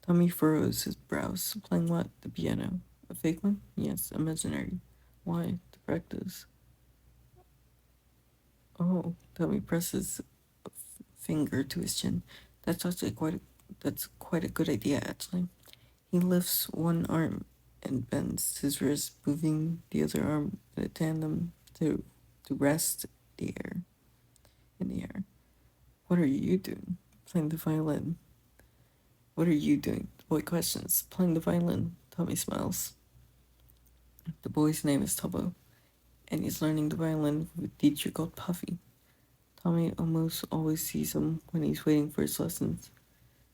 Tommy furrows his brows. Playing what? The piano. A fake one? Yes, imaginary. Why? To practice. Oh, Tommy presses a finger to his chin. That's actually that's quite a good idea, actually. He lifts one arm and bends his wrist, moving the other arm in a tandem to rest the air in the air. What are you doing? Playing the violin. What are you doing? The boy questions. Playing the violin. Tommy smiles. The boy's name is Tubbo, and he's learning the violin with a teacher called Puffy. Tommy almost always sees him when he's waiting for his lessons,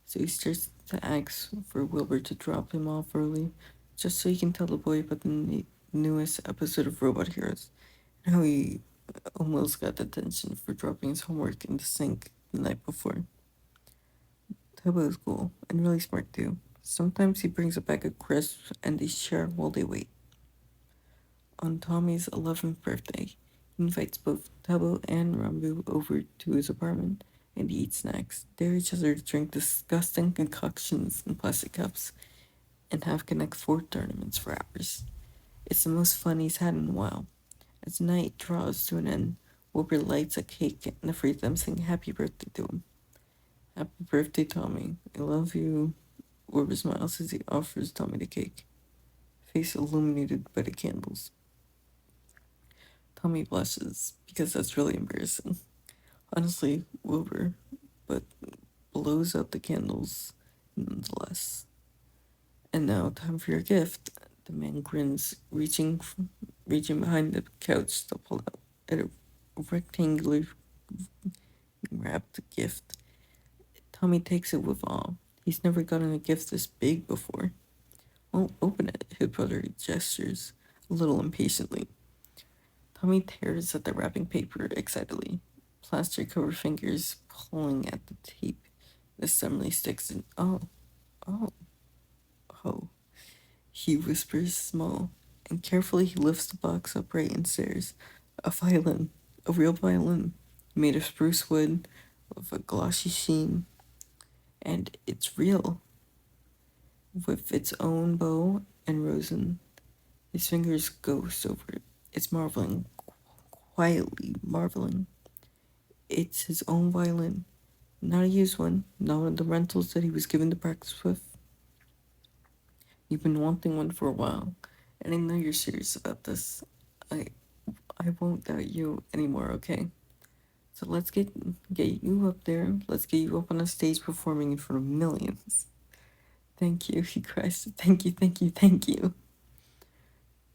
so he starts to ask for Wilbur to drop him off early, just so he can tell the boy about the newest episode of Robot Heroes, and how he almost got detention for dropping his homework in the sink the night before. Tubbo is cool, and really smart too. Sometimes he brings a bag of crisps and they share while they wait. On Tommy's 11th birthday, he invites both Tubbo and Rambu over to his apartment and eat snacks, dare each other to drink disgusting concoctions in plastic cups, and have Connect Four tournaments for hours. It's the most fun he's had in a while. As the night draws to an end, Wilbur lights a cake and the three of them sing happy birthday to him. Happy birthday, Tommy. I love you. Wilbur smiles as he offers Tommy the cake, face illuminated by the candles. Tommy blushes, because that's really embarrassing. Honestly, Wilbur, but blows out the candles nonetheless. And now, time for your gift. The man grins, reaching behind the couch to pull out a rectangular wrapped gift. Tommy takes it with awe. He's never gotten a gift this big before. Well, open it, his brother gestures, a little impatiently. Tommy tears at the wrapping paper excitedly, plaster covered fingers pulling at the tape. The suddenly sticks in. Oh, oh. He whispers small, and carefully he lifts the box upright and stares. A violin, a real violin, made of spruce wood, with a glossy sheen, and it's real, with its own bow and rosin. His fingers ghost over it. It's marveling, quietly marveling. It's his own violin, not a used one, not one of the rentals that he was given to practice with. You've been wanting one for a while, and I know you're serious about this. I I won't doubt you anymore, okay? So let's get you up there. Let's get you up on a stage performing in front of millions. Thank you, he cries. Thank you, thank you, thank you.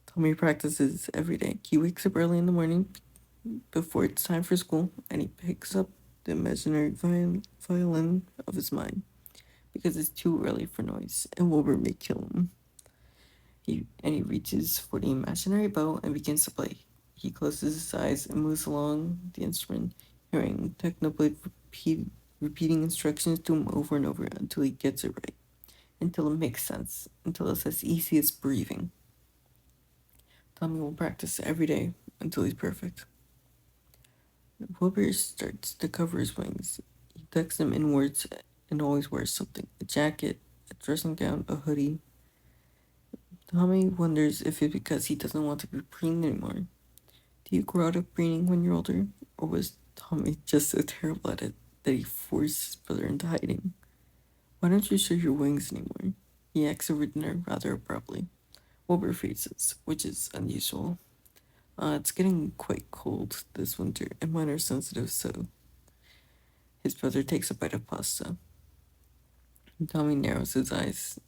Tommy practices every day. He wakes up early in the morning before it's time for school, and he picks up the imaginary violin of his mind because it's too early for noise, and Wilbur may kill him. He reaches for the imaginary bow and begins to play. He closes his eyes and moves along the instrument, hearing Technoblade repeating instructions to him over and over until he gets it right, until it makes sense, until it's as easy as breathing. Tommy will practice every day until he's perfect. Wilbur starts to cover his wings. He tucks them inwards and always wears something: a jacket, a dressing gown, a hoodie. Tommy wonders if it's because he doesn't want to be preened anymore. Do you grow out of preening when you're older? Or was Tommy just so terrible at it that he forced his brother into hiding? Why don't you show your wings anymore? He asks over dinner rather abruptly. Wilbur freezes, which is unusual. It's getting quite cold this winter, and mine are sensitive, so his brother takes a bite of pasta. Tommy narrows his eyes.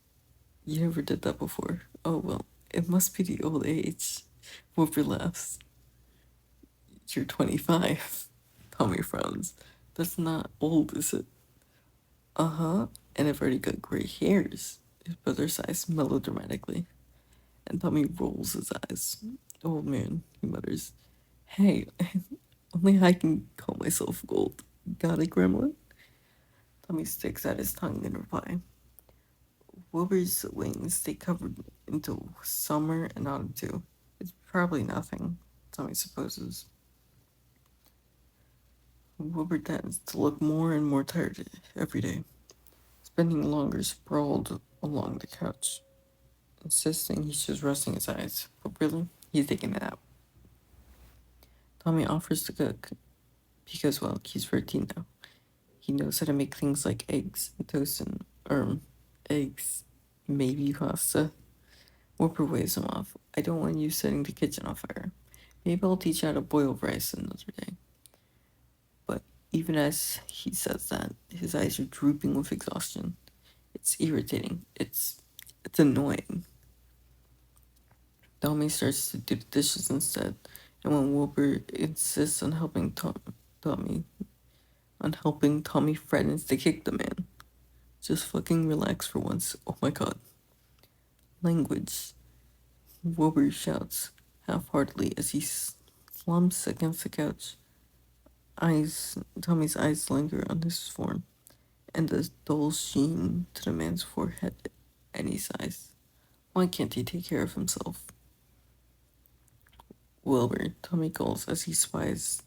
You never did that before. Oh well, it must be the old age. Wilbur laughs. You're 25. Tommy frowns. That's not old, is it? Uh-huh. And I've already got gray hairs. His brother sighs melodramatically. And Tommy rolls his eyes. Oh man, he mutters. Hey, only I can call myself gold. Got it, Gremlin? Tommy sticks out his tongue in reply. Wilbur's wings stay covered until summer and autumn too. It's probably nothing, Tommy supposes. Wilbur tends to look more and more tired every day, spending longer sprawled along the couch, insisting he's just resting his eyes, but really, he's taking a nap. Tommy offers to cook, because, well, he's 13 now. He knows how to make things like eggs and toast and, eggs, maybe pasta. Wilbur waves him off. I don't want you setting the kitchen on fire. Maybe I'll teach you how to boil rice another day. But even as he says that, his eyes are drooping with exhaustion. It's irritating. It's annoying. Tommy starts to do the dishes instead, and when Wilbur insists on helping Tommy threatens to kick the man. Just fucking relax for once. Oh my god. Language. Wilbur shouts half-heartedly as he slumps against the couch. Tommy's eyes linger on his form, and the dull sheen to the man's forehead, and he sighs. Why can't he take care of himself? Wilbur, Tommy calls as he spies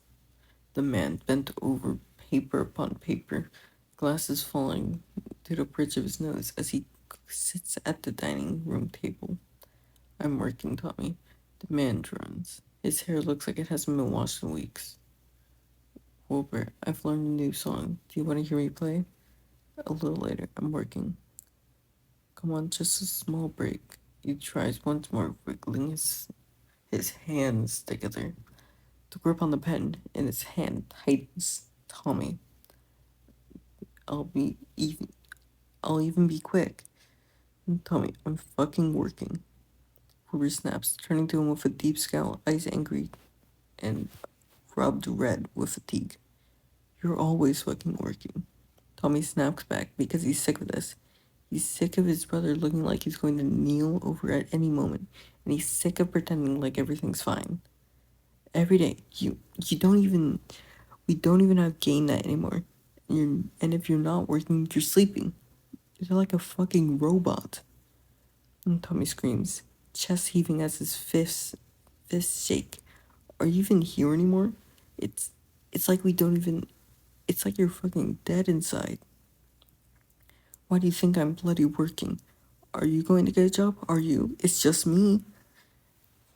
the man bent over paper upon paper, glasses falling to the bridge of his nose as he sits at the dining room table. I'm working, Tommy. The man drowns. His hair looks like it hasn't been washed in weeks. Wilbur, I've learned a new song. Do you want to hear me play? A little later, I'm working. Come on, just a small break. He tries once more, wriggling his hands together. The grip on the pen in his hand tightens. Tommy, I'll even be quick. Tommy, I'm fucking working. Wilbur snaps, turning to him with a deep scowl, eyes angry and rubbed red with fatigue. You're always fucking working. Tommy snaps back because he's sick of this. He's sick of his brother looking like he's going to kneel over at any moment, and he's sick of pretending like everything's fine. Every day, you don't even we don't even have game night anymore. And if you're not working, you're sleeping. You're like a fucking robot. And Tommy screams, chest heaving as his fists shake. Are you even here anymore? It's like we don't even. It's like you're fucking dead inside. Why do you think I'm bloody working? Are you going to get a job? Are you? It's just me.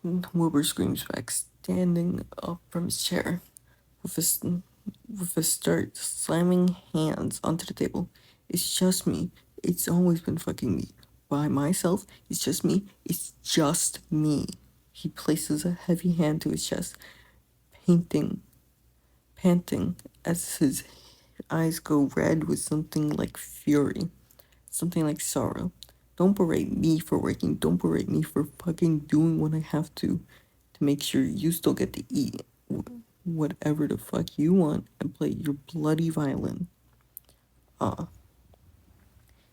Wilbur screams back, standing up from his chair, with a start slamming hands onto the table. It's just me. It's always been fucking me. By myself, it's just me. It's just me. He places a heavy hand to his chest, panting as his eyes go red with something like fury, something like sorrow. Don't berate me for working. Don't berate me for fucking doing what I have to make sure you still get to eat whatever the fuck you want and play your bloody violin.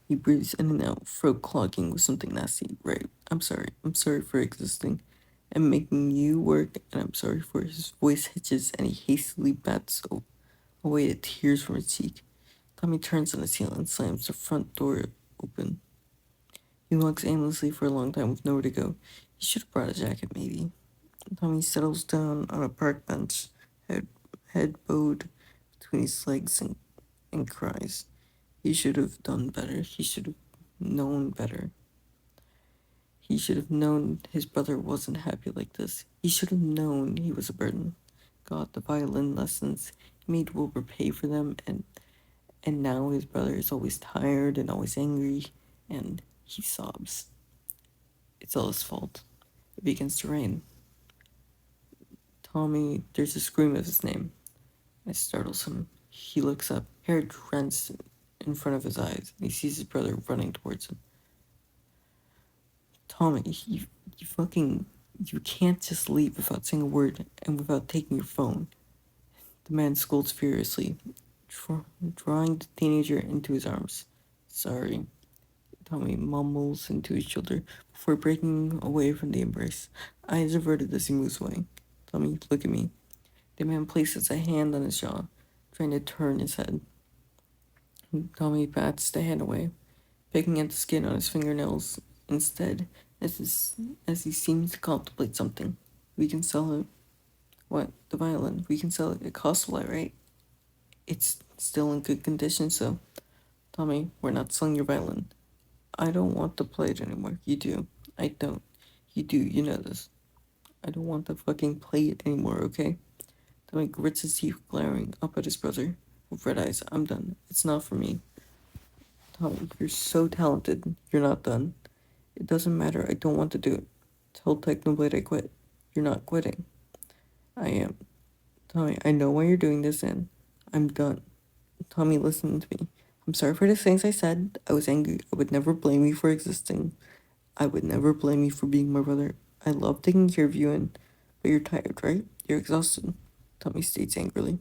He breathes in and out, throat clogging with something nasty. Right. I'm sorry. I'm sorry for existing and making you work, and I'm sorry for his voice hitches and he hastily bats away the tears from his cheek. Tommy turns on his heel and slams the front door open. He walks aimlessly for a long time with nowhere to go. He should have brought a jacket, maybe. Tommy settles down on a park bench, head bowed between his legs, and cries. He should have done better. He should have known better. He should have known his brother wasn't happy like this. He should have known he was a burden. Got the violin lessons. He made Wilbur pay for them, and now his brother is always tired and always angry, and he sobs. It's all his fault. It begins to rain. Tommy, there's a scream of his name. It startles him. He looks up, hair drenched in front of his eyes, and he sees his brother running towards him. Tommy, you can't just leave without saying a word and without taking your phone. The man scolds furiously, drawing the teenager into his arms. Sorry, Tommy mumbles into his shoulder before breaking away from the embrace. Eyes averted as he moves away. Tommy, look at me. The man places a hand on his jaw, trying to turn his head. Tommy bats the hand away, picking at the skin on his fingernails instead, as he seems to contemplate something. We can sell it. What? The violin. We can sell it. It costs a lot, right? It's still in good condition, so... Tommy, we're not selling your violin. I don't want to play it anymore. You do. I don't. You do. You know this. I don't want to fucking play it anymore, okay? Tommy grits his teeth, glaring up at his brother. With red eyes, I'm done. It's not for me. Tommy, you're so talented. You're not done. It doesn't matter. I don't want to do it. Tell Technoblade I quit. You're not quitting. I am. Tommy, I know why you're doing this, and I'm done. Tommy, listen to me. I'm sorry for the things I said. I was angry. I would never blame you for existing. I would never blame you for being my brother. I love taking care of you, but you're tired, right? You're exhausted. Tommy states angrily.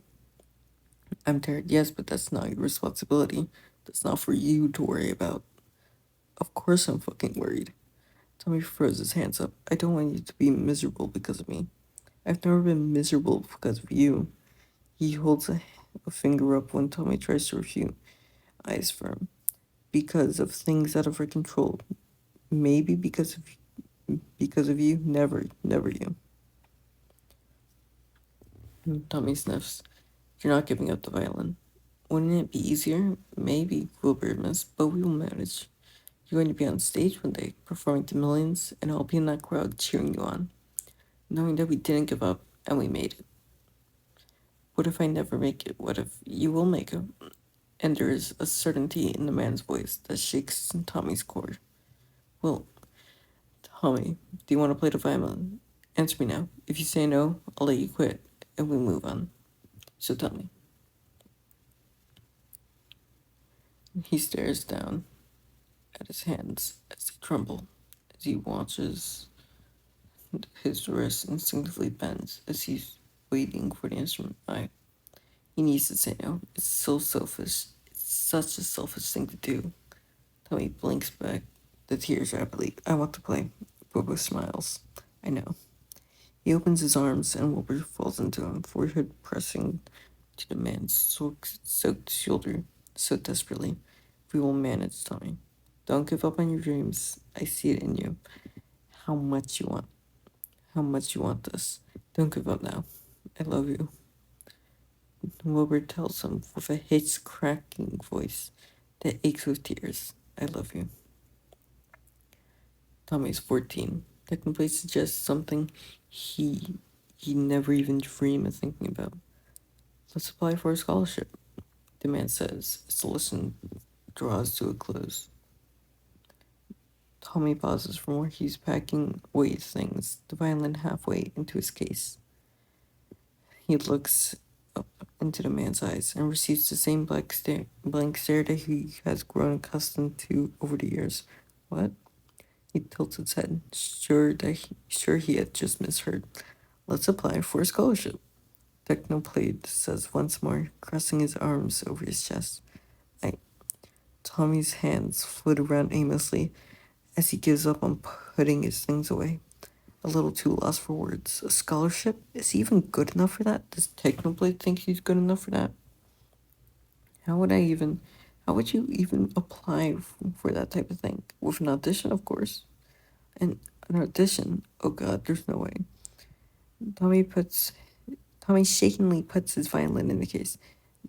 I'm tired, yes, but that's not your responsibility. That's not for you to worry about. Of course I'm fucking worried. Tommy throws his hands up. I don't want you to be miserable because of me. I've never been miserable because of you. He holds a finger up when Tommy tries to refute. Eyes firm. Because of things out of our control. Maybe because of you. Never you. Tommy sniffs. You're not giving up the violin. Wouldn't it be easier? Maybe, Wilbur admits, but we will manage. You're going to be on stage one day, performing to millions, and I'll be in that crowd cheering you on, knowing that we didn't give up and we made it. What if I never make it? What if you will make it? And there is a certainty in the man's voice that shakes Tommy's core. Well, Tommy, do you want to play the violin? Answer me now. If you say no, I'll let you quit, and we move on. So tell me. He stares down at his hands as they tremble, as he watches his wrist instinctively bends as he's waiting for the instrument. He needs to say no. It's so selfish. It's such a selfish thing to do. Tommy blinks back the tears rapidly. I want to play. Bobo smiles. I know. He opens his arms and Wilbur falls into him, forehead pressing to the man's soaked shoulder so desperately. We will manage, Tommy. Don't give up on your dreams. I see it in you. How much you want. How much you want this. Don't give up now. I love you. Wilbur tells him with a hitched, cracking voice that aches with tears. I love you. Tommy's 14. Technically suggests something he never even dreamed of thinking about. Let's apply for a scholarship, the man says as the lesson draws to a close. Tommy pauses from where he's packing away his things, the violin halfway into his case. He looks up into the man's eyes and receives the same blank stare that he has grown accustomed to over the years. What? He tilts his head, sure he had just misheard. Let's apply for a scholarship. Technoplate says once more, crossing his arms over his chest. Tommy's hands float around aimlessly as he gives up on putting his things away. A little too lost for words. A scholarship? Is he even good enough for that? Does Technoblade think he's good enough for that? How would how would you even apply for that type of thing? With an audition, of course. And an audition, oh god, there's no way. Tommy puts Tommy shakingly puts his violin in the case,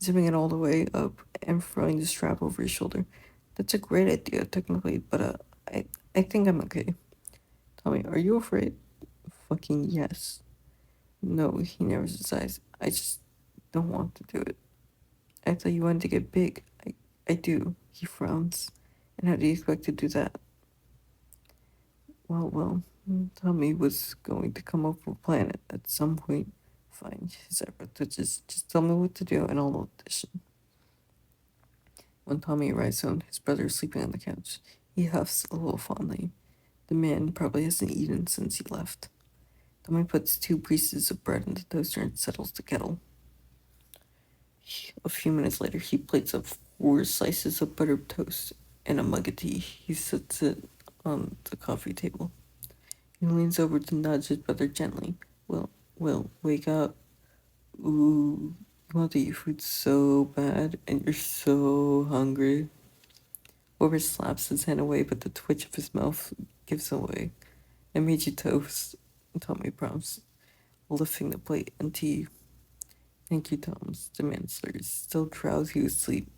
zipping it all the way up and throwing the strap over his shoulder. That's a great idea, technically, but I think I'm okay. Tommy, are you afraid? Fucking yes. No, he narrows his eyes. I just don't want to do it. I thought you wanted to get big. I do. He frowns. And how do you expect to do that? Well, Tommy was going to come up with a plan at some point. Fine, he said, but just tell me what to do and I'll audition. When Tommy arrives home, his brother is sleeping on the couch. He huffs a little fondly. The man probably hasn't eaten since he left. Tommy puts 2 pieces of bread in the toaster and settles the kettle. A few minutes later, he plates up 4 slices of buttered toast and a mug of tea. He sets it on the coffee table. He leans over to nudge his brother gently. Will, wake up. Ooh, you want to eat food so bad, and you're so hungry. Wilbur slaps his hand away, but the twitch of his mouth gives away. I made you toast, Tommy prompts, lifting the plate and tea. Thank you, Tom's, the man slurs, still drowsy with sleep.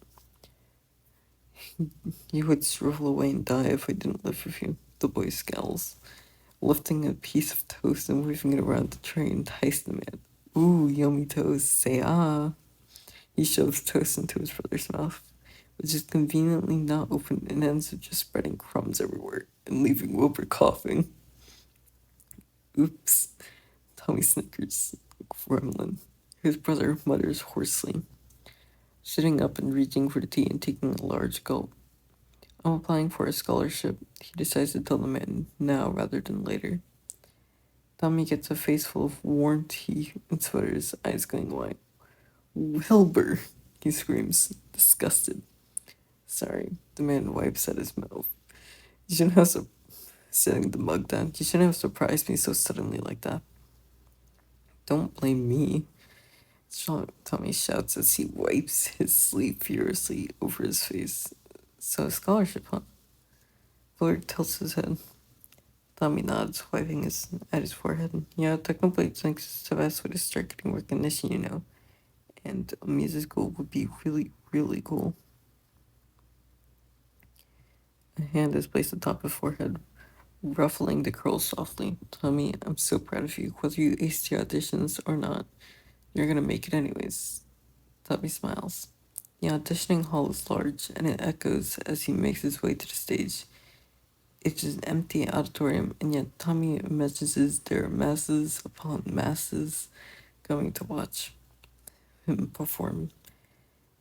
You would shrivel away and die if I didn't live with you, the boy scowls, lifting a piece of toast and waving it around the tray entice the man. Ooh, yummy toast, say ah. He shoves toast into his brother's mouth, which is conveniently not open and ends up just spreading crumbs everywhere and leaving Wilbur coughing. Oops, Tommy snickers, gremlin. His brother mutters hoarsely, sitting up and reaching for the tea and taking a large gulp. I'm applying for a scholarship. He decides to tell the man now rather than later. Tommy gets a face full of warm tea and sweaters, eyes going wide. Wilbur, he screams, disgusted. Sorry, the man wipes at his mouth. You shouldn't have setting the mug down. You shouldn't have surprised me so suddenly like that. Don't blame me. Tommy shouts as he wipes his sleeve furiously over his face. So a scholarship, huh? Willard tilts his head. Tommy nods, wiping at his forehead. Yeah, technically it thinks it's the best way to start getting recognition, you know. And a music school would be really, really cool. A hand is placed atop his forehead, ruffling the curls softly. Tommy, I'm so proud of you. Whether you aced your auditions or not, you're gonna make it anyways. Tommy smiles. The auditioning hall is large, and it echoes as he makes his way to the stage. It's an empty auditorium, and yet Tommy imagines there are masses upon masses going to watch him perform.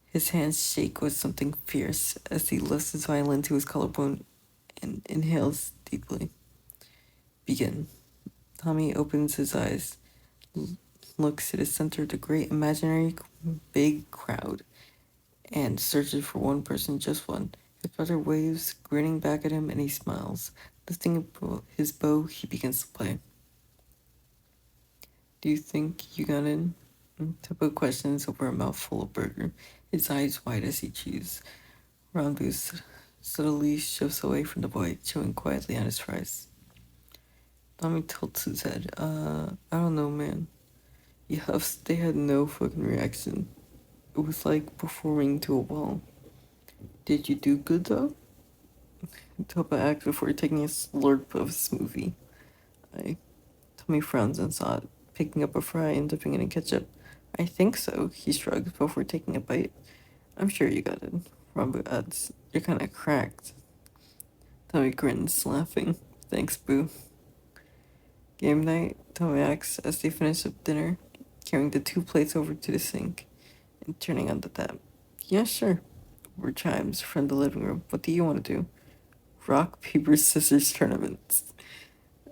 His hands shake with something fierce as he lifts his violin to his collarbone and inhales deeply. Begin. Tommy opens his eyes, looks at the center of the great imaginary big crowd, and searches for one person, just one. His brother waves, grinning back at him, and he smiles. Lifting his bow, he begins to play. Do you think you got in? Typical questions over a mouthful of burger, his eyes wide as he chews. Roundboo subtly shifts away from the boy, chewing quietly on his fries. Tommy tilts his head. I don't know, man. He huffs. They had no fucking reaction. It was like performing to a wall. Did you do good, though? Topa asked before taking a slurp of his smoothie. Tommy frowns and saw it, picking up a fry and dipping it in ketchup. I think so, he shrugged before taking a bite. I'm sure you got it. Rambo adds, you're kinda cracked. Tommy grins, laughing. Thanks, boo. Game night, Tommy asks as they finish up dinner, carrying the 2 plates over to the sink and turning on the tap. Yeah, sure. Over chimes from the living room. What do you want to do? Rock, paper, scissors tournaments.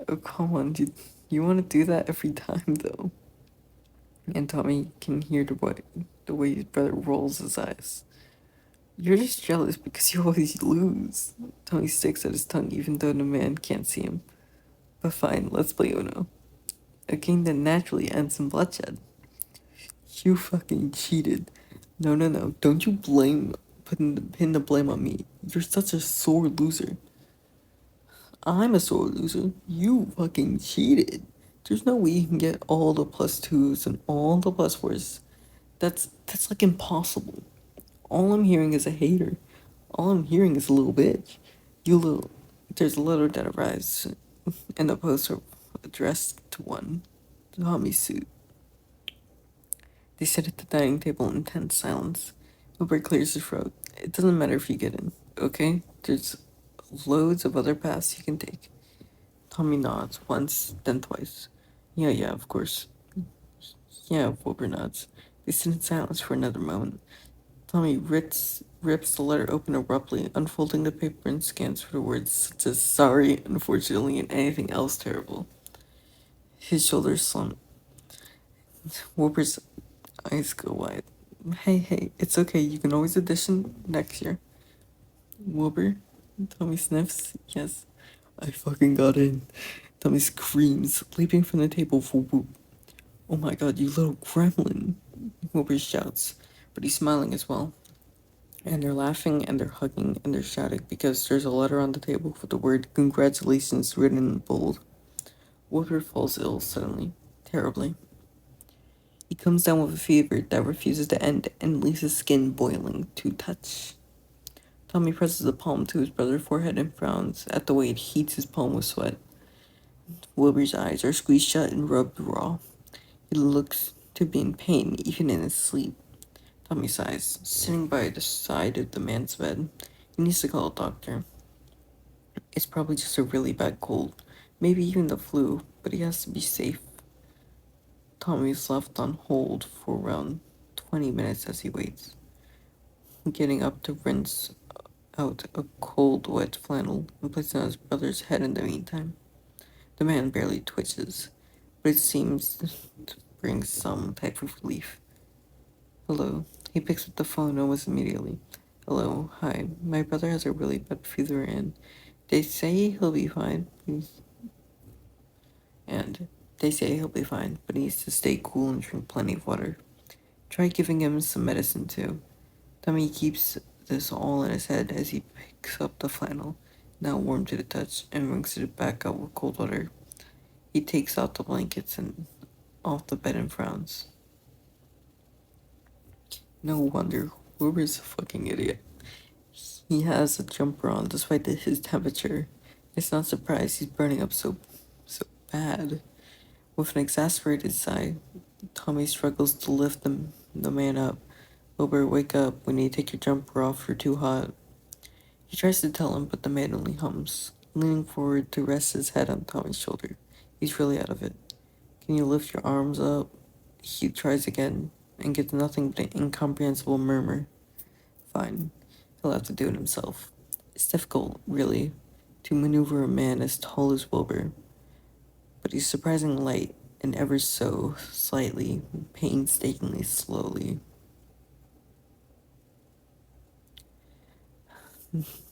Oh, come on, dude. You want to do that every time, though. And Tommy can hear the way his brother rolls his eyes. You're just jealous because you always lose. Tommy sticks at his tongue even though the man can't see him. But fine, let's play Uno. A game that naturally ends in bloodshed. You fucking cheated. No, no, no. Don't you pin the blame on me. You're such a sore loser. I'm a sore loser. You fucking cheated. There's no way you can get all the plus twos and all the plus fours. That's like impossible. All I'm hearing is a hater. All I'm hearing is a little bitch. You little. There's a letter that arrives in a poster addressed to one. Tommy suit. They sit at the dining table in tense silence. Wilbur clears his throat. It doesn't matter if you get in, okay? There's loads of other paths you can take. Tommy nods once, then twice. Yeah, yeah, of course. Yeah, Wilbur nods. They sit in silence for another moment. Tommy rips the letter open abruptly, unfolding the paper and scans for the words such as sorry, unfortunately, and anything else terrible. His shoulders slump. Wilbur's eyes go wide. Hey, hey, it's okay. You can always audition next year. Wilbur? Tommy sniffs. Yes. I fucking got in. Tommy screams, leaping from the table for whoop. Oh my god, you little gremlin. Wilbur shouts, but he's smiling as well. And they're laughing and they're hugging and they're shouting because there's a letter on the table with the word congratulations written in bold. Wilbur falls ill suddenly, terribly. He comes down with a fever that refuses to end and leaves his skin boiling to touch. Tommy presses a palm to his brother's forehead and frowns at the way it heats his palm with sweat. Wilbur's eyes are squeezed shut and rubbed raw. He looks to be in pain even in his sleep. Tommy sighs, sitting by the side of the man's bed. He needs to call a doctor. It's probably just a really bad cold, maybe even the flu, but he has to be safe. Tommy's left on hold for around 20 minutes as he waits, getting up to rinse out a cold, wet flannel and place it on his brother's head in the meantime. The man barely twitches, but it seems to bring some type of relief. Hello. He picks up the phone almost immediately. Hello. Hi. My brother has a really bad fever and they say he'll be fine. And they say he'll be fine, but he needs to stay cool and drink plenty of water. Try giving him some medicine too. Tommy keeps this all in his head as he picks up the flannel, now warm to the touch, and rinses it back out with cold water. He takes out the blankets and off the bed and frowns. No wonder, Wilbur's a fucking idiot. He has a jumper on despite his temperature. It's not surprised he's burning up so bad. With an exasperated sigh, Tommy struggles to lift the man up. Wilbur, wake up. We need to take your jumper off. You're too hot. He tries to tell him, but the man only hums, leaning forward to rest his head on Tommy's shoulder. He's really out of it. Can you lift your arms up? He tries again, and gets nothing but an incomprehensible murmur. Fine. He'll have to do it himself. It's difficult, really, to maneuver a man as tall as Wilbur, but he's surprisingly light and ever so slightly, painstakingly slowly.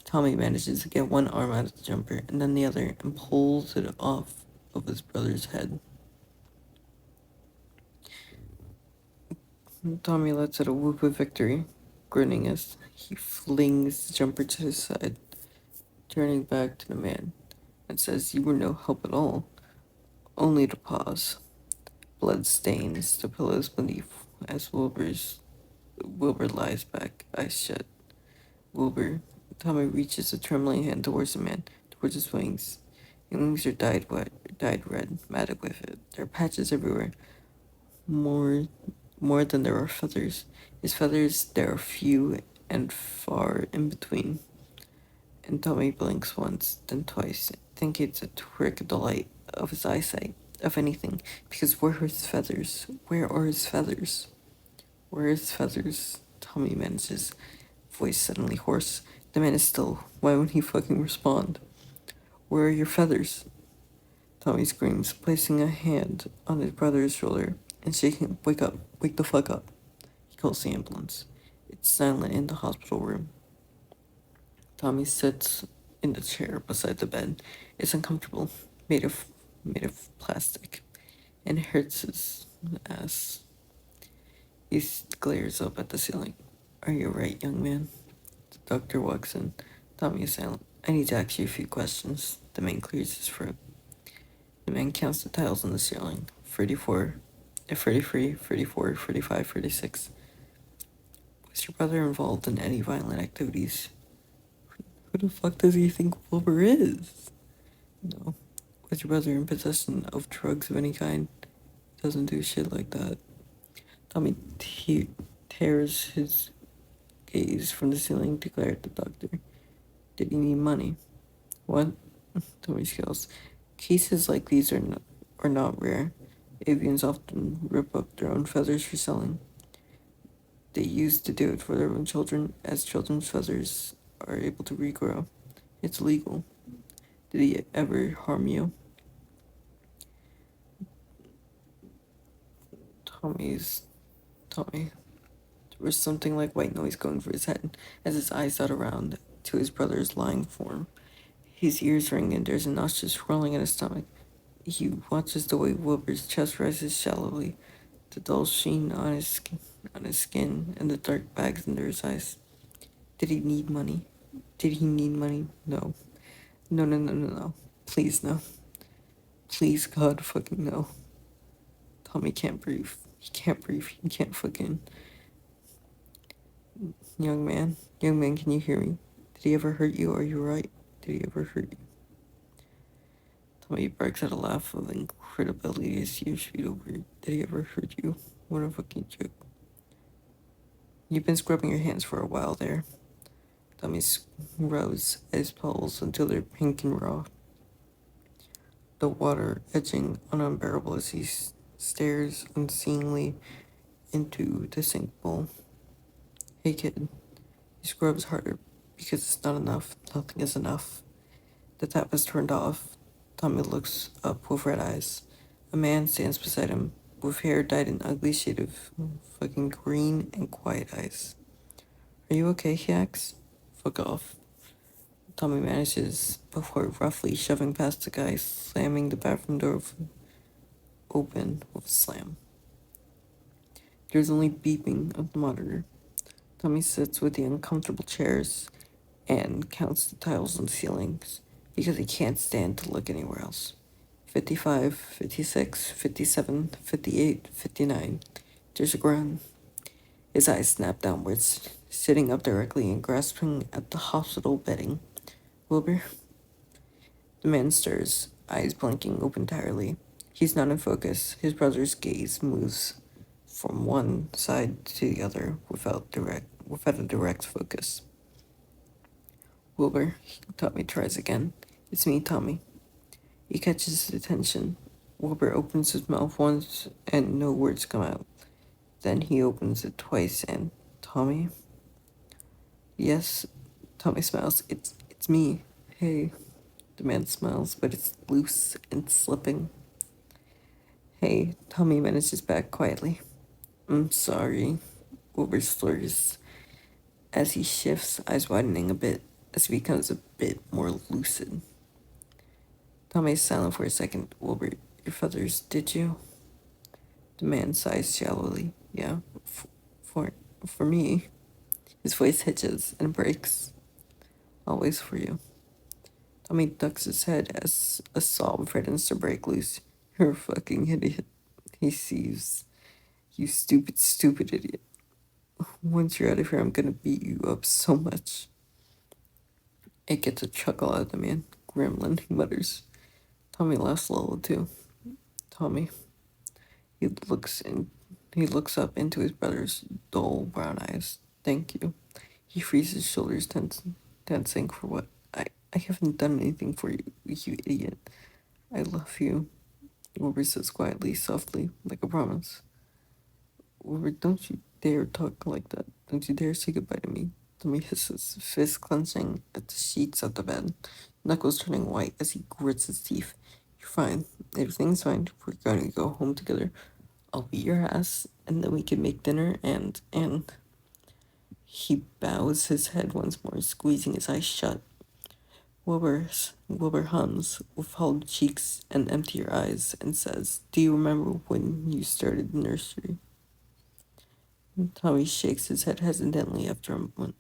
Tommy manages to get one arm out of the jumper and then the other and pulls it off of his brother's head. Tommy lets out a whoop of victory, grinning as he flings the jumper to his side, turning back to the man, and says, "You were no help at all." Only to pause. Blood stains the pillows beneath as Wilbur lies back, eyes shut. Wilbur. Tommy reaches a trembling hand towards the man, towards his wings. His wings are dyed red, matted with it. There are patches everywhere. More than there are feathers. His feathers, there are few and far in between. And Tommy blinks once, then twice, thinking it's a trick of the light of his eyesight, of anything, because where are his feathers? Where are his feathers? Where are his feathers? Tommy manages, voice suddenly hoarse. The man is still. Why won't he fucking respond? Where are your feathers? Tommy screams, placing a hand on his brother's shoulder and shaking him. Wake up. Wake the fuck up. He calls the ambulance. It's silent in the hospital room. Tommy sits in the chair beside the bed. It's uncomfortable, made of plastic, and hurts his ass. He glares up at the ceiling. Are you right, young man? The doctor walks in. Tommy is silent. I need to ask you a few questions. The man clears his throat. The man counts the tiles on the ceiling. 34, 33, 34, 35, 36. Was your brother involved in any violent activities? Who the fuck does he think Wilbur is? No. Was your brother in possession of drugs of any kind? Doesn't do shit like that. Tommy tears his gaze from the ceiling to glare at the doctor. Did he need money? What? Tommy scowls. Cases like these are not rare. Avians often rip up their own feathers for selling. They used to do it for their own children, as children's feathers are able to regrow. It's legal. Did he ever harm you? Tommy. There was something like white noise going through his head as his eyes dot around to his brother's lying form. His ears ring and there's a nauseous swirling in his stomach. He watches the way Wilbur's chest rises shallowly, the dull sheen on his skin, and the dark bags under his eyes. Did he need money? Did he need money? No. No. Please, no. Please, God, fucking no. Tommy can't breathe. He can't breathe. He can't fucking... Young man, can you hear me? Did he ever hurt you? Are you right? Did he ever hurt you? Tommy breaks out a laugh of incredibility as he feet over. Did he ever hurt you? What a fucking joke. You've been scrubbing your hands for a while there. Tommy rubs his palms until they're pink and raw. The water edging unbearable as he stares unseeingly into the sink bowl. Hey kid, he scrubs harder because it's not enough. Nothing is enough. The tap is turned off. Tommy looks up with red eyes. A man stands beside him with hair dyed an ugly shade of fucking green and quiet eyes. Are you okay? He asks. Fuck off. Tommy manages before roughly shoving past the guy, slamming the bathroom door open with a slam. There's only beeping of the monitor. Tommy sits with the uncomfortable chairs and counts the tiles on the ceilings because he can't stand to look anywhere else. 55, 56, 57, 58, 59. There's a groan. His eyes snap downwards, sitting up directly and grasping at the hospital bedding. Wilbur? The man stirs, eyes blinking open entirely. He's not in focus. His brother's gaze moves from one side to the other without a direct focus. Wilbur, Tommy tries again. It's me, Tommy. He catches his attention. Wilbur opens his mouth once and no words come out. Then he opens it twice and, Tommy? Yes, Tommy smiles. It's me. Hey. The man smiles, but it's loose and slipping. Hey, Tommy manages back quietly. I'm sorry. Wilbur slurs as he shifts, eyes widening a bit as he becomes a bit more lucid. Tommy is silent for a second. Wilbur, your feathers, did you? The man sighs shallowly. Yeah, for me. His voice hitches and breaks. Always for you. Tommy ducks his head as a sob threatens to break loose. You're a fucking idiot. He sees. You stupid idiot. Once you're out of here, I'm gonna beat you up so much. It gets a chuckle out of the man. Gremlin, he mutters. Tommy laughs a little too. Tommy. He looks up into his brother's dull brown eyes. Thank you. He frees his shoulders, tensing for what? I haven't done anything for you, you idiot. I love you. Wilbur says quietly, softly, like a promise. Wilbur, don't you dare talk like that. Don't you dare say goodbye to me. Tommy hisses, fist clenching at the sheets of the bed, knuckles turning white as he grits his teeth. You're fine. Everything's fine. We're gonna go home together. I'll beat your ass, and then we can make dinner, and... He bows his head once more, squeezing his eyes shut. Wilbur hums, with hollow cheeks and emptier eyes, and says, Do you remember when you started the nursery? Tommy shakes his head hesitantly after a moment.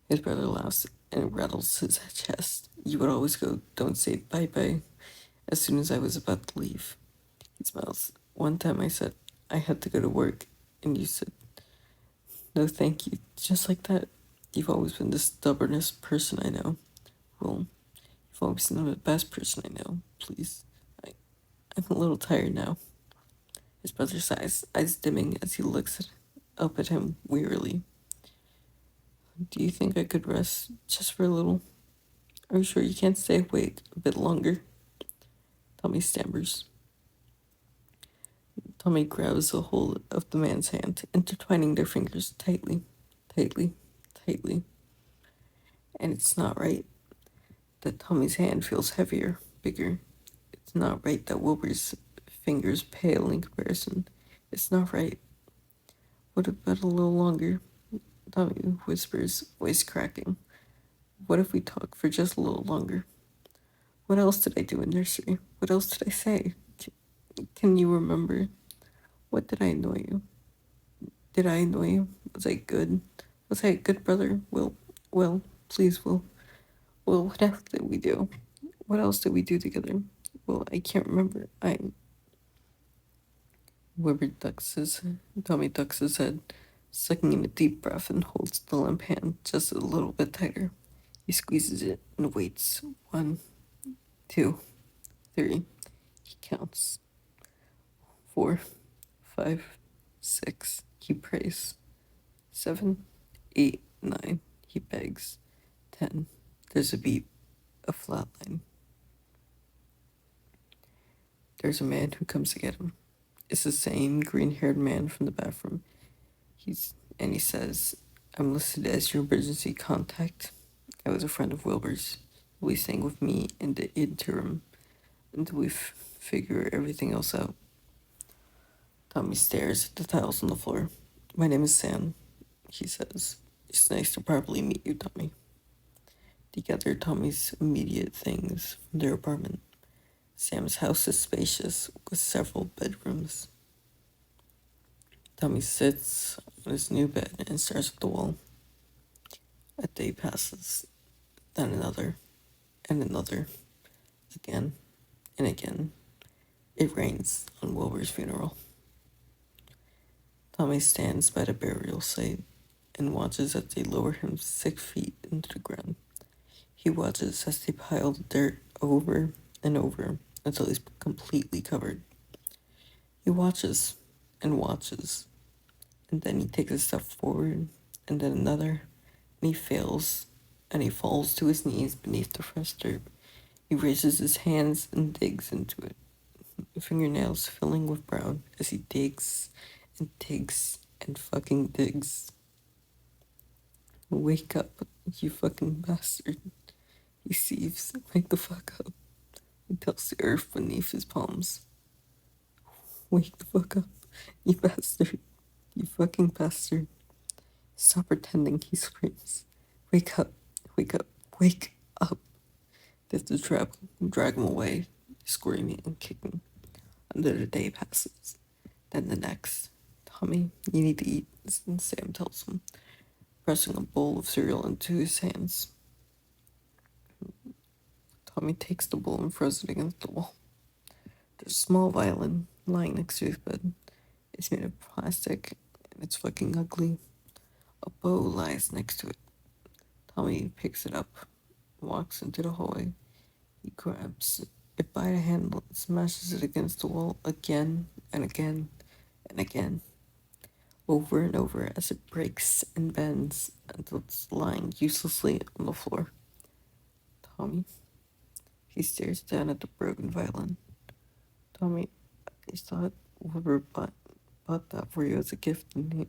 His brother laughs and rattles his chest. You would always go, don't say bye-bye, as soon as I was about to leave. He smiles. One time I said, I had to go to work, and you said, no thank you. Just like that. You've always been the stubbornest person I know. Well, you've always been the best person I know. Please. I'm a little tired now. His brother sighs, eyes dimming as he looks up at him wearily. Do you think I could rest just for a little? Are you sure you can't stay awake a bit longer? Tommy stammers. Tommy grabs a hold of the man's hand, intertwining their fingers tightly, tightly, tightly. And it's not right that Tommy's hand feels heavier, bigger. It's not right that Wilbur's fingers pale in comparison. It's not right. What about a little longer? Tommy whispers, voice cracking. What if we talk for just a little longer? What else did I do in nursery? What else did I say? Can you remember? What did I annoy you? Did I annoy you? Was I good? Was I a good brother? Will, please, Will. Will, what else did we do? What else did we do together? Well, I can't remember. Tommy ducks his head, sucking in a deep breath and holds the limp hand just a little bit tighter. He squeezes it and waits. 1, 2, 3. He counts. 4, 5, 6. He prays. 7, 8, 9. He begs. 10. There's a beat, a flat line. There's a man who comes to get him. It's the same green-haired man from the bathroom. He says, I'm listed as your emergency contact. I was a friend of Wilbur's. He'll be staying with me in the interim until we figure everything else out. Tommy stares at the tiles on the floor. My name is Sam, he says. It's nice to properly meet you, Tommy. They gather Tommy's immediate things from their apartment. Sam's house is spacious, with several bedrooms. Tommy sits on his new bed and stares at the wall. A day passes, then another, and another, again and again. It rains on Wilbur's funeral. Tommy stands by the burial site and watches as they lower him 6 feet into the ground. He watches as they pile the dirt over and over until he's completely covered. He watches and watches, and then he takes a step forward, and then another, and he fails, and he falls to his knees beneath the fresh dirt. He raises his hands and digs into it, fingernails filling with brown as he digs and digs and fucking digs. Wake up, you fucking bastard. He seethes. Wake the fuck up. He tells the earth beneath his palms. Wake the fuck up, you bastard. You fucking bastard. Stop pretending, he screams. Wake up, wake up, wake up. They have to drag him away, screaming and kicking. Another day passes. Then the next. Tommy, you need to eat, Sam tells him, pressing a bowl of cereal into his hands. Tommy takes the bowl and throws it against the wall. There's a small violin lying next to his bed. It's made of plastic, and it's fucking ugly. A bow lies next to it. Tommy picks it up, walks into the hallway. He grabs it by the handle and smashes it against the wall again and again and again, over and over as it breaks and bends until it's lying uselessly on the floor. Tommy. He stares down at the broken violin. Tommy, I thought Wilbur bought that for you as a gift, didn't he?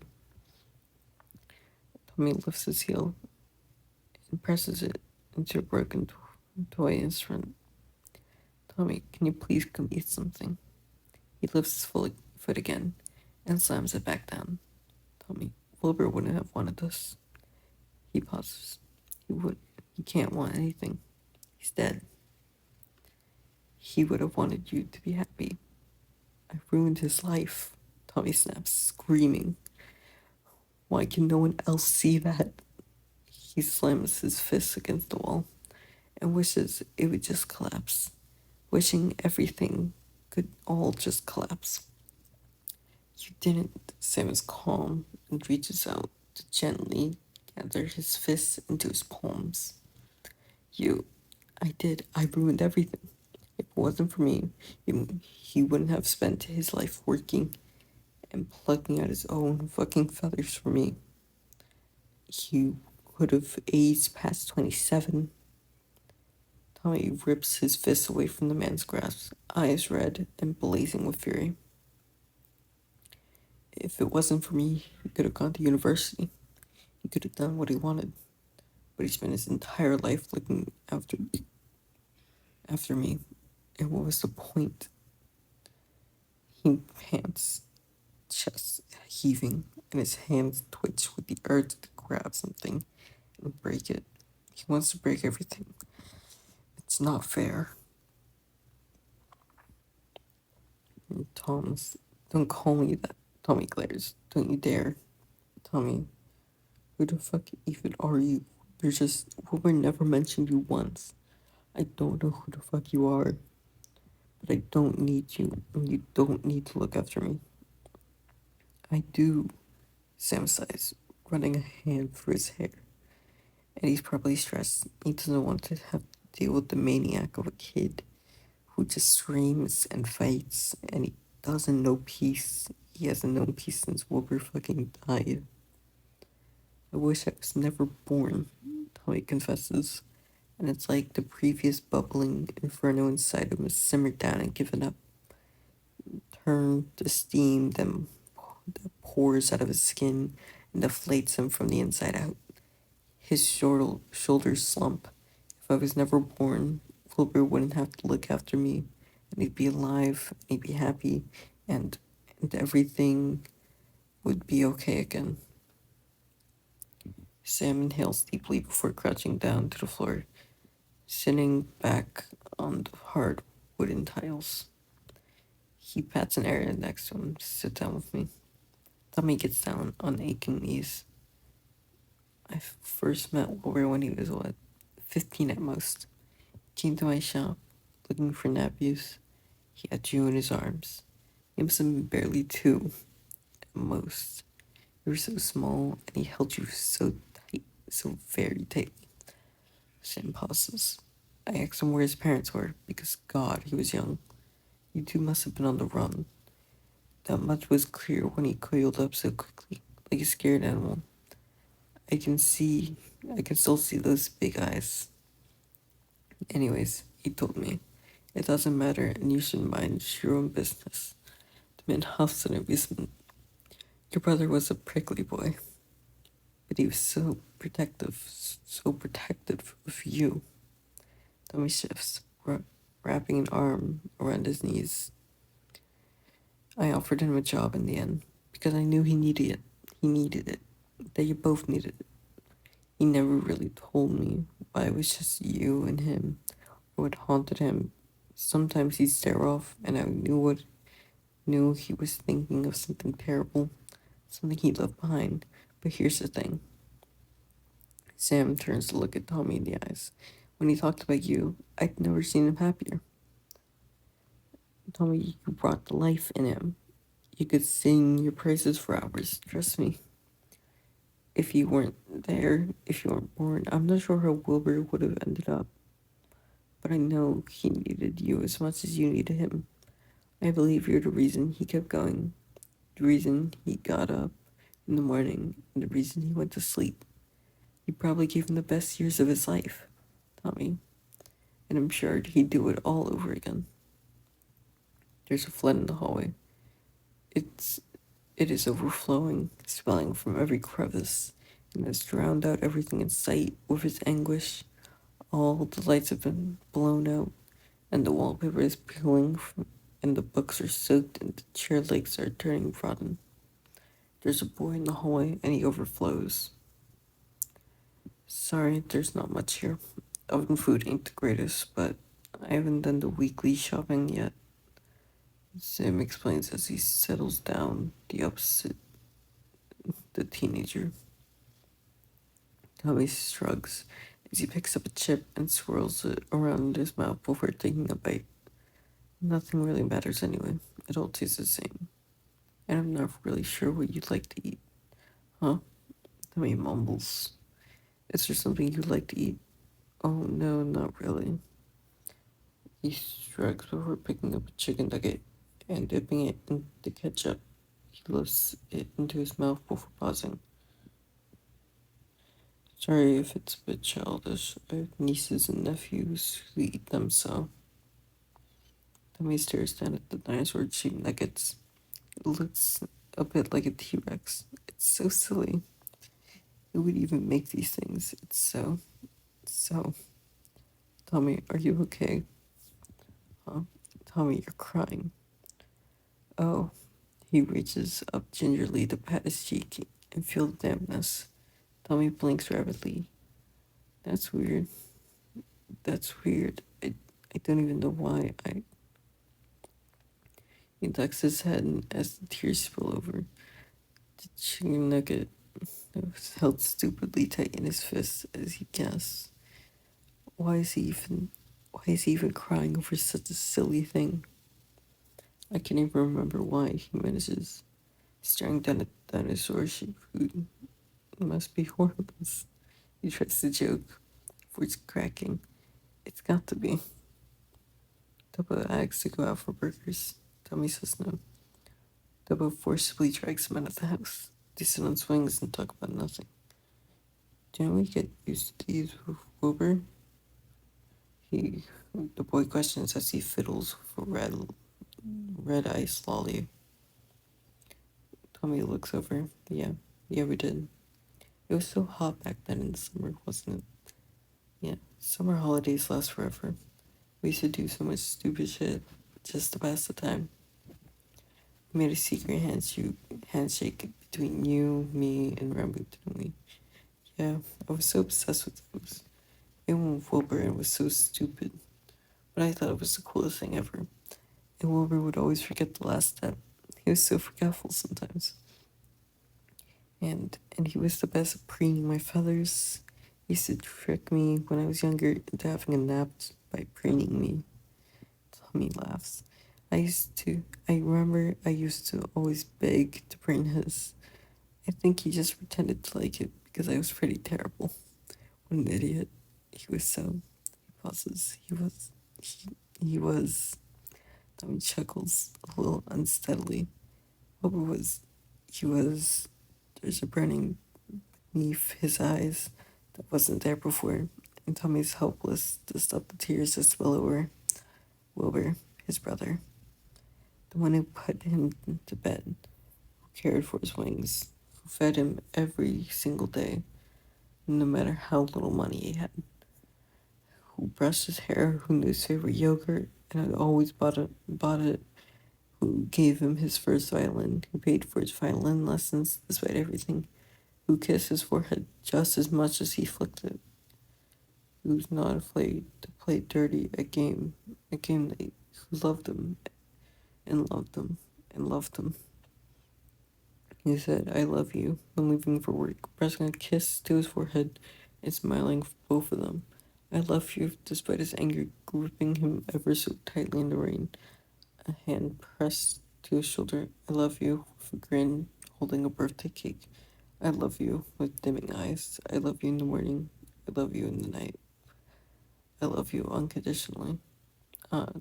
Tommy lifts his heel and presses it into a broken toy instrument. Tommy, can you please come eat something? He lifts his foot again and slams it back down. Tommy, Wilbur wouldn't have wanted this. He pauses. He can't want anything. He's dead. He would have wanted you to be happy. I ruined his life. Tommy snaps, screaming. Why can no one else see that? He slams his fist against the wall and wishes it would just collapse, wishing everything could all just collapse. You didn't. Sam is calm and reaches out to gently gather his fists into his palms. I did. I ruined everything. If it wasn't for me, he wouldn't have spent his life working and plucking out his own fucking feathers for me. He could have aged past 27. Tommy rips his fist away from the man's grasp, eyes red and blazing with fury. If it wasn't for me, he could have gone to university. He could have done what he wanted. But he spent his entire life looking after me. And what was the point? He pants, chest heaving, and his hands twitch with the urge to grab something and break it. He wants to break everything. It's not fair. Tom's, don't call me that. Tommy glares. Don't you dare. Tommy, who the fuck even are you? Wilbur never mentioned you once. I don't know who the fuck you are, but I don't need you, and you don't need to look after me. I do, Sam sighs, running a hand through his hair. And he's probably stressed. He doesn't want to have to deal with the maniac of a kid who just screams and fights, and he doesn't know peace. He hasn't known peace since Wilbur fucking died. I wish I was never born, Tommy confesses, and it's like the previous bubbling inferno inside him has simmered down and given up. Turned to steam that pours out of his skin and deflates him from the inside out. His shoulders slump. If I was never born, Wilbur wouldn't have to look after me, and he'd be alive, and he'd be happy, and everything would be okay again. Sam inhales deeply before crouching down to the floor, sitting back on the hard wooden tiles. He pats an area next to him. Sit down with me. Tommy gets down on aching knees. I first met Wilbur when he was, 15 at most. Came to my shop, looking for nappies. He had you in his arms. He must have been barely 2, at most. You were so small, and he held you so tight, so very tightly. Sam pauses. I asked him where his parents were, because God, he was young. You two must have been on the run. That much was clear when he coiled up so quickly, like a scared animal. I can still see those big eyes. Anyways, he told me, it doesn't matter and you should mind your own business. The man huffs in amusement. Your brother was a prickly boy, but he was so protective of you. Tommy shifts, wrapping an arm around his knees. I offered him a job in the end, because I knew he needed it. He needed it. That you both needed it. He never really told me why it was just you and him, or what haunted him. Sometimes he'd stare off, and I knew he was thinking of something terrible, something he left behind. But here's the thing. Sam turns to look at Tommy in the eyes. When he talked about you, I'd never seen him happier. Tommy, you brought the life in him. You could sing your praises for hours, trust me. If you weren't there, if you weren't born, I'm not sure how Wilbur would have ended up. But I know he needed you as much as you needed him. I believe you're the reason he kept going, the reason he got up in the morning, and the reason he went to sleep. You probably gave him the best years of his life, Tommy, and I'm sure he'd do it all over again. There's a flood in the hallway. It is overflowing, spilling from every crevice, and has drowned out everything in sight with its anguish. All the lights have been blown out, and the wallpaper is peeling and the books are soaked, and the chair legs are turning rotten. There's a boy in the hallway, and he overflows. Sorry, there's not much here. Oven food ain't the greatest, but I haven't done the weekly shopping yet. Sam explains as he settles down the opposite the teenager. Tommy shrugs as he picks up a chip and swirls it around his mouth before taking a bite. Nothing really matters anyway. It all tastes the same. And I'm not really sure what you'd like to eat. Huh? Tommy mumbles. Is there something you'd like to eat? Oh, no, not really. He shrugs before picking up a chicken nugget and dipping it in the ketchup. He lifts it into his mouth before pausing. Sorry if it's a bit childish. I have nieces and nephews who eat them, so. Tommy stares down at the dinosaur chicken nuggets. It looks a bit like a T-Rex. It's so silly. Who would even make these things? It's so. Tommy, are you okay? Huh? Tommy, you're crying. Oh. He reaches up gingerly to pat his cheek and feel the dampness. Tommy blinks rapidly. That's weird. That's weird. I don't even know why. He ducks his head as the tears spill over. The chicken nugget was held stupidly tight in his fist as he gasps. Why is he even crying over such a silly thing? I can't even remember why, he manages, staring down at the dinosaur shaped food. It must be horrendous. He tries to joke, voice cracking. It's got to be. Dubbo asks to go out for burgers. Tommy says no. Dubbo forcibly drags him out of the house. They sit on swings and talk about nothing. Didn't we get used to these with Wilbur? The boy questions as he fiddles with a red ice lolly. Tommy looks over. Yeah, we did. It was so hot back then in the summer, wasn't it? Yeah, summer holidays last forever. We used to do so much stupid shit just to pass the time. We made a secret handshake between you, me, and Rambo, didn't we? Yeah, I was so obsessed with those. Even with Wilbur, it was so stupid. But I thought it was the coolest thing ever. And Wilbur would always forget the last step. He was so forgetful sometimes. And he was the best at preening my feathers. He used to trick me when I was younger into having a nap by preening me. Tommy laughs. I remember I used to always beg to preen his. I think he just pretended to like it because I was pretty terrible. What an idiot. He was so. He pauses. He was. Tommy chuckles a little unsteadily. He was. There's a burning beneath his eyes that wasn't there before, and Tommy's helpless to stop the tears that spill over. Wilbur, his brother, the one who put him to bed, who cared for his wings, who fed him every single day, no matter how little money he had, who brushed his hair, who knew his favorite yogurt, and had always bought it, who gave him his first violin, who paid for his violin lessons despite everything, who kissed his forehead just as much as he flicked it, who's not afraid to play dirty a game that who loved him and loved him and loved him. He said, I love you, when leaving for work, pressing a kiss to his forehead and smiling for both of them. I love you, despite his anger gripping him ever so tightly in the rain. A hand pressed to his shoulder. I love you, with a grin, holding a birthday cake. I love you, with dimming eyes. I love you in the morning. I love you in the night. I love you unconditionally.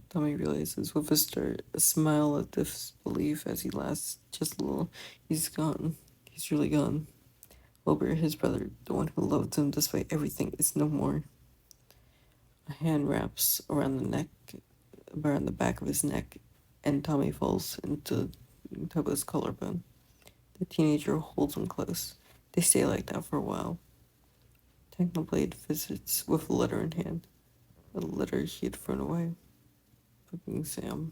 Tommy realizes with a start, a smile of disbelief as he laughs just a little. He's gone. He's really gone. Wilbur, his brother, the one who loved him despite everything, is no more. A hand wraps around the back of his neck, and Tommy falls into Toba's collarbone. The teenager holds him close. They stay like that for a while. Technoblade visits with a letter in hand, a letter he had thrown away. Fucking Sam.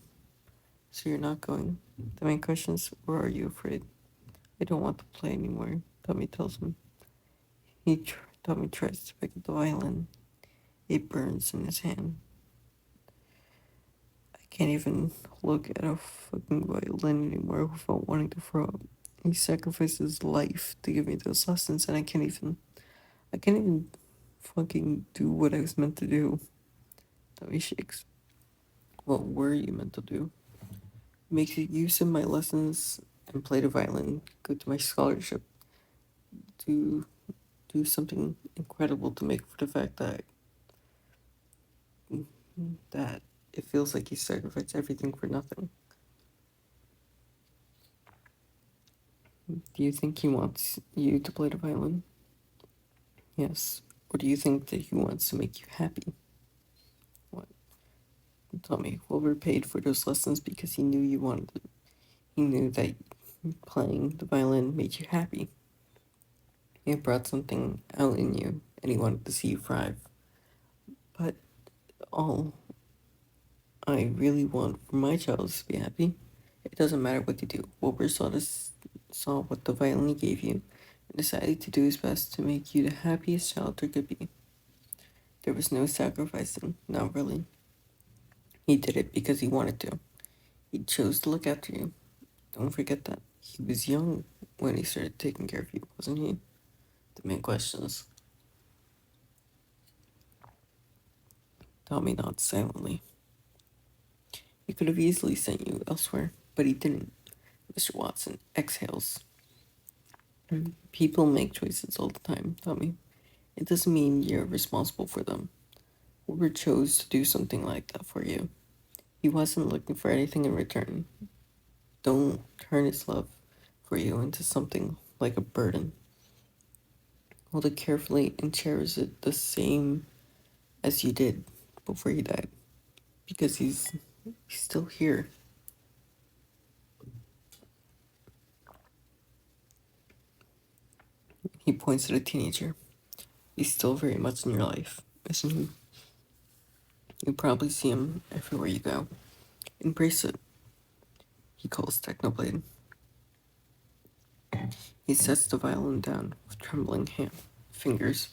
So you're not going? The main question is, or are you afraid? I don't want to play anymore, Tommy tells him. Tommy tries to pick up the violin. It burns in his hand. Can't even look at a fucking violin anymore without wanting to throw up. He sacrificed his life to give me those lessons, and I can't even fucking do what I was meant to do. Tummy shakes. What were you meant to do? Make use of my lessons and play the violin. Go to my scholarship. Do do something incredible to make for the fact that it feels like he sacrificed everything for nothing. Do you think he wants you to play the violin? Yes. Or do you think that he wants to make you happy? What? Tell me, Wilbur paid for those lessons because he knew you wanted it. He knew that playing the violin made you happy. It brought something out in you, and he wanted to see you thrive. But all I really want for my child is to be happy. It doesn't matter what you do. Wilbur saw what the violin gave you, and decided to do his best to make you the happiest child there could be. There was no sacrificing, not really. He did it because he wanted to. He chose to look after you. Don't forget that. He was young when he started taking care of you, wasn't he? The main questions. Tommy nods silently. He could have easily sent you elsewhere, but he didn't. Mr. Watson exhales. People make choices all the time, Tommy. It doesn't mean you're responsible for them. Wilbur chose to do something like that for you. He wasn't looking for anything in return. Don't turn his love for you into something like a burden. Hold it carefully and cherish it the same as you did before he died. Because he's still here. He points at a teenager. He's still very much in your life, isn't he? You probably see him everywhere you go. Embrace it. He calls Technoblade. He sets the violin down with trembling fingers.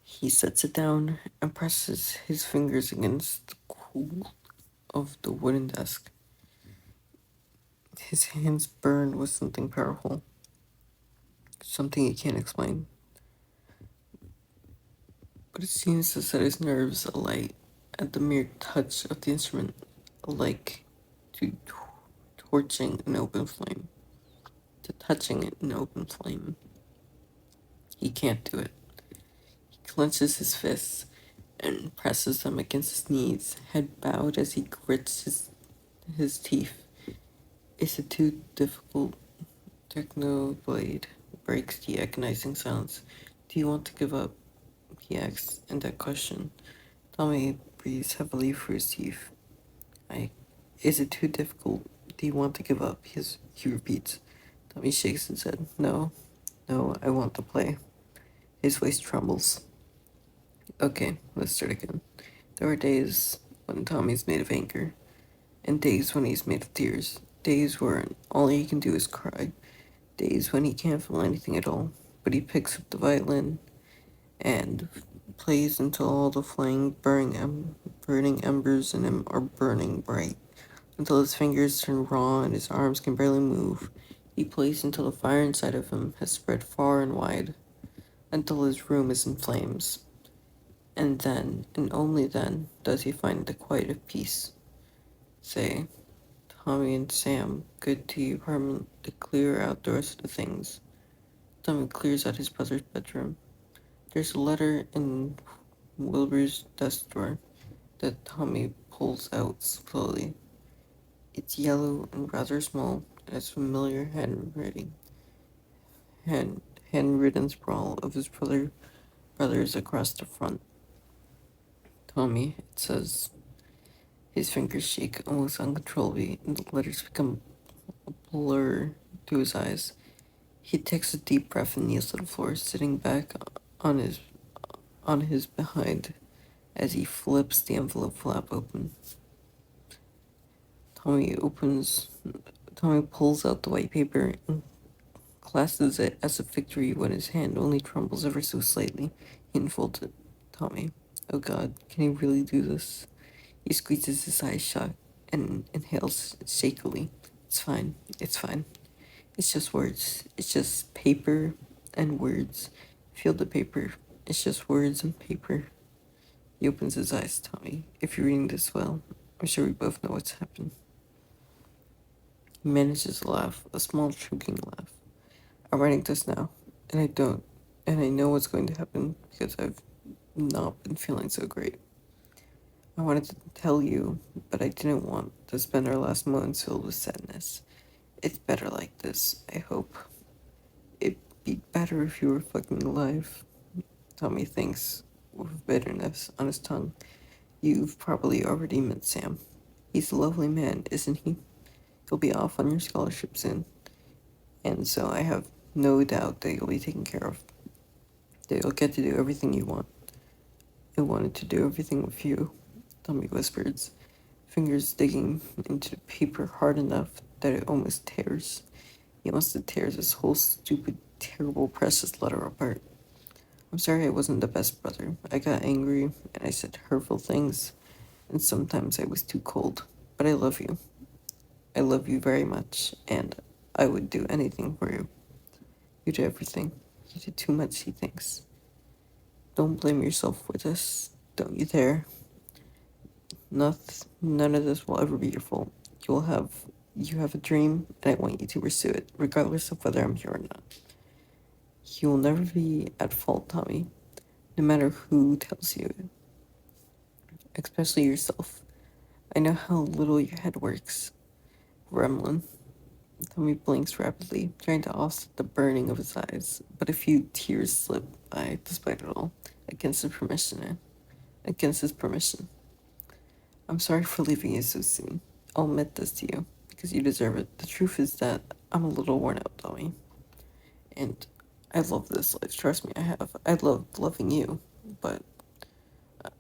He sets it down and presses his fingers against the cool of the wooden desk. His hands burn with something powerful, something he can't explain. But it seems to set his nerves alight at the mere touch of the instrument, like to torching an open flame, to touching it in open flame. He can't do it. He clenches his fists and presses them against his knees, head bowed as he grits his teeth. Is it too difficult? Technoblade breaks the agonizing silence. Do you want to give up? He asks in that question. Tommy breathes heavily through his teeth. Is it too difficult? Do you want to give up? He repeats. Tommy shakes his head. No, I want to play. His voice trembles. Okay, let's start again. There are days when Tommy's made of anger, and days when he's made of tears. Days where all he can do is cry. Days when he can't feel anything at all. But he picks up the violin and plays until all the burning embers in him are burning bright. Until his fingers turn raw and his arms can barely move. He plays until the fire inside of him has spread far and wide. Until his room is in flames. And then, and only then, does he find the quiet of peace. Say, Tommy and Sam, good to you, Harmon, to clear out the rest of the things. Tommy clears out his brother's bedroom. There's a letter in Wilbur's desk drawer that Tommy pulls out slowly. It's yellow and rather small, and has familiar handwriting. Handwritten scrawl of his brothers across the front. Tommy, it says. His fingers shake almost uncontrollably, and the letters become a blur to his eyes. He takes a deep breath and kneels to the floor, sitting back on his behind as he flips the envelope flap open. Tommy pulls out the white paper and clasps it as a victory when his hand only trembles ever so slightly. He unfolds it. Tommy, oh God, can he really do this? He squeezes his eyes shut and inhales shakily. It's fine. It's fine. It's just words. It's just paper and words. Feel the paper. It's just words and paper. He opens his eyes, Tommy. If you're reading this well, I'm sure we both know what's happened. He manages a laugh, a small choking laugh. I'm writing this now, and I know what's going to happen because I've not been feeling so great. I wanted to tell you, but I didn't want to spend our last moments filled with sadness. It's better like this, I hope. It'd be better if you were fucking alive. Tommy thinks, with bitterness on his tongue. You've probably already met Sam. He's a lovely man, isn't he? He'll be off on your scholarship soon. And so I have no doubt that you'll be taken care of. That you'll get to do everything you want. I wanted to do everything with you, Tommy whispers, fingers digging into the paper hard enough that it almost tears. He wants to tear this whole stupid, terrible, precious letter apart. I'm sorry I wasn't the best brother. I got angry, and I said hurtful things, and sometimes I was too cold. But I love you. I love you very much, and I would do anything for you. You did everything. You did too much, he thinks. Don't blame yourself for this. Don't you dare. None of this will ever be your fault. You have a dream, and I want you to pursue it, regardless of whether I'm here or not. You will never be at fault, Tommy, no matter who tells you it, especially yourself. I know how little your head works. Gremlin. Tommy blinks rapidly, trying to offset the burning of his eyes, but a few tears slip by, despite it all, against his permission. Against his permission. I'm sorry for leaving you so soon. I'll admit this to you, because you deserve it. The truth is that I'm a little worn out, Tommy. And I love this life, trust me, I have. I loved loving you, but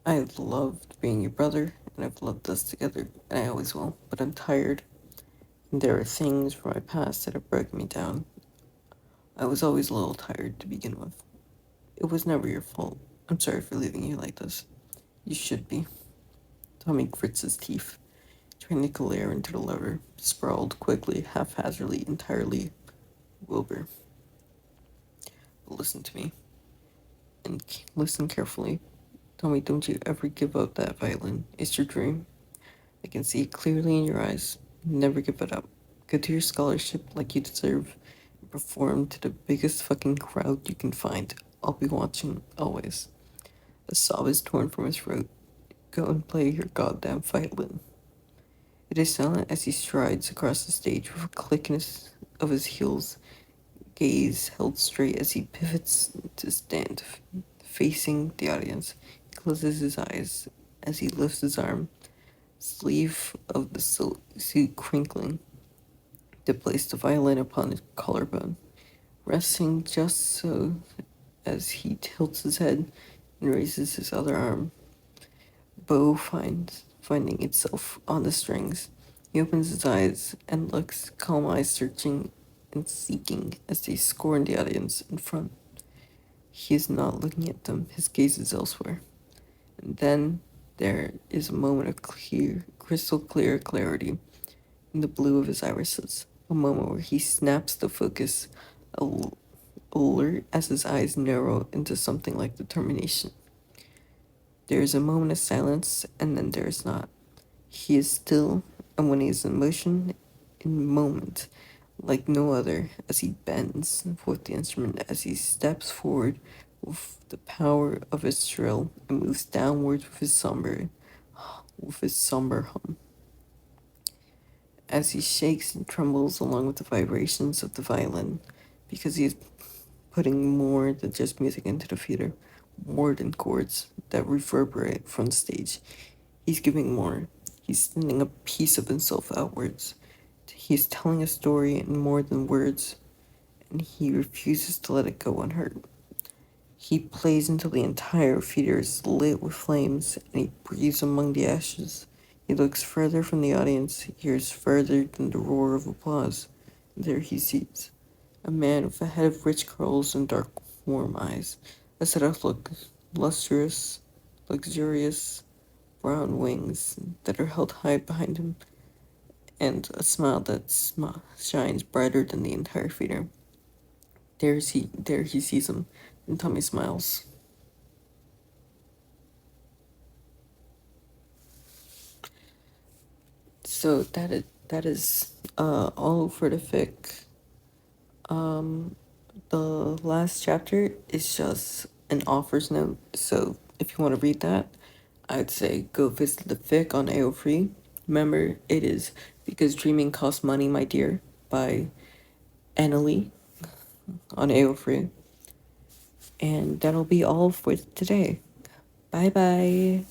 I loved being your brother, and I've loved us together, and I always will. But I'm tired, and there are things from my past that have broken me down. I was always a little tired to begin with. It was never your fault. I'm sorry for leaving you like this. You should be. Tommy grits his teeth, trying to glare into the lever, sprawled quickly, haphazardly, entirely. Wilbur, listen to me, and listen carefully. Tommy, don't you ever give up that violin. It's your dream. I can see it clearly in your eyes. Never give it up. Go to your scholarship like you deserve, and perform to the biggest fucking crowd you can find. I'll be watching, always. A sob is torn from his throat. Go and play your goddamn violin. It is silent as he strides across the stage with a click of his heels, gaze held straight as he pivots to stand, facing the audience. He closes his eyes as he lifts his arm, sleeve of the suit crinkling, to place the violin upon his collarbone, resting just so as he tilts his head and raises his other arm. Bow finding itself on the strings. He opens his eyes and looks, calm eyes searching and seeking as they scorn the audience in front. He is not looking at them, his gaze is elsewhere. And then there is a moment of crystal clear clarity in the blue of his irises, a moment where he snaps the focus, alert as his eyes narrow into something like determination. There is a moment of silence, and then there is not. He is still, and when he is in motion, in moment, like no other, as he bends with the instrument, as he steps forward with the power of his trill, and moves downwards with his somber hum. As he shakes and trembles along with the vibrations of the violin, because he is putting more than just music into the theater, more than chords that reverberate from the stage. He's giving more. He's sending a piece of himself outwards. He's telling a story in more than words, and he refuses to let it go unheard. He plays until the entire theater is lit with flames, and he breathes among the ashes. He looks further from the audience, hears further than the roar of applause. There he sees a man with a head of rich curls and dark, warm eyes, a set of luxurious brown wings that are held high behind him, and a smile that shines brighter than the entire theater. There he sees him, and Tommy smiles. So that is all for the fic. The last chapter is just an offers note. So if you want to read that, I'd say go visit the fic on AO3. Remember, it is Because Dreaming Costs Money, My Dear, by Annalie on AO3. And that'll be all for today. Bye bye.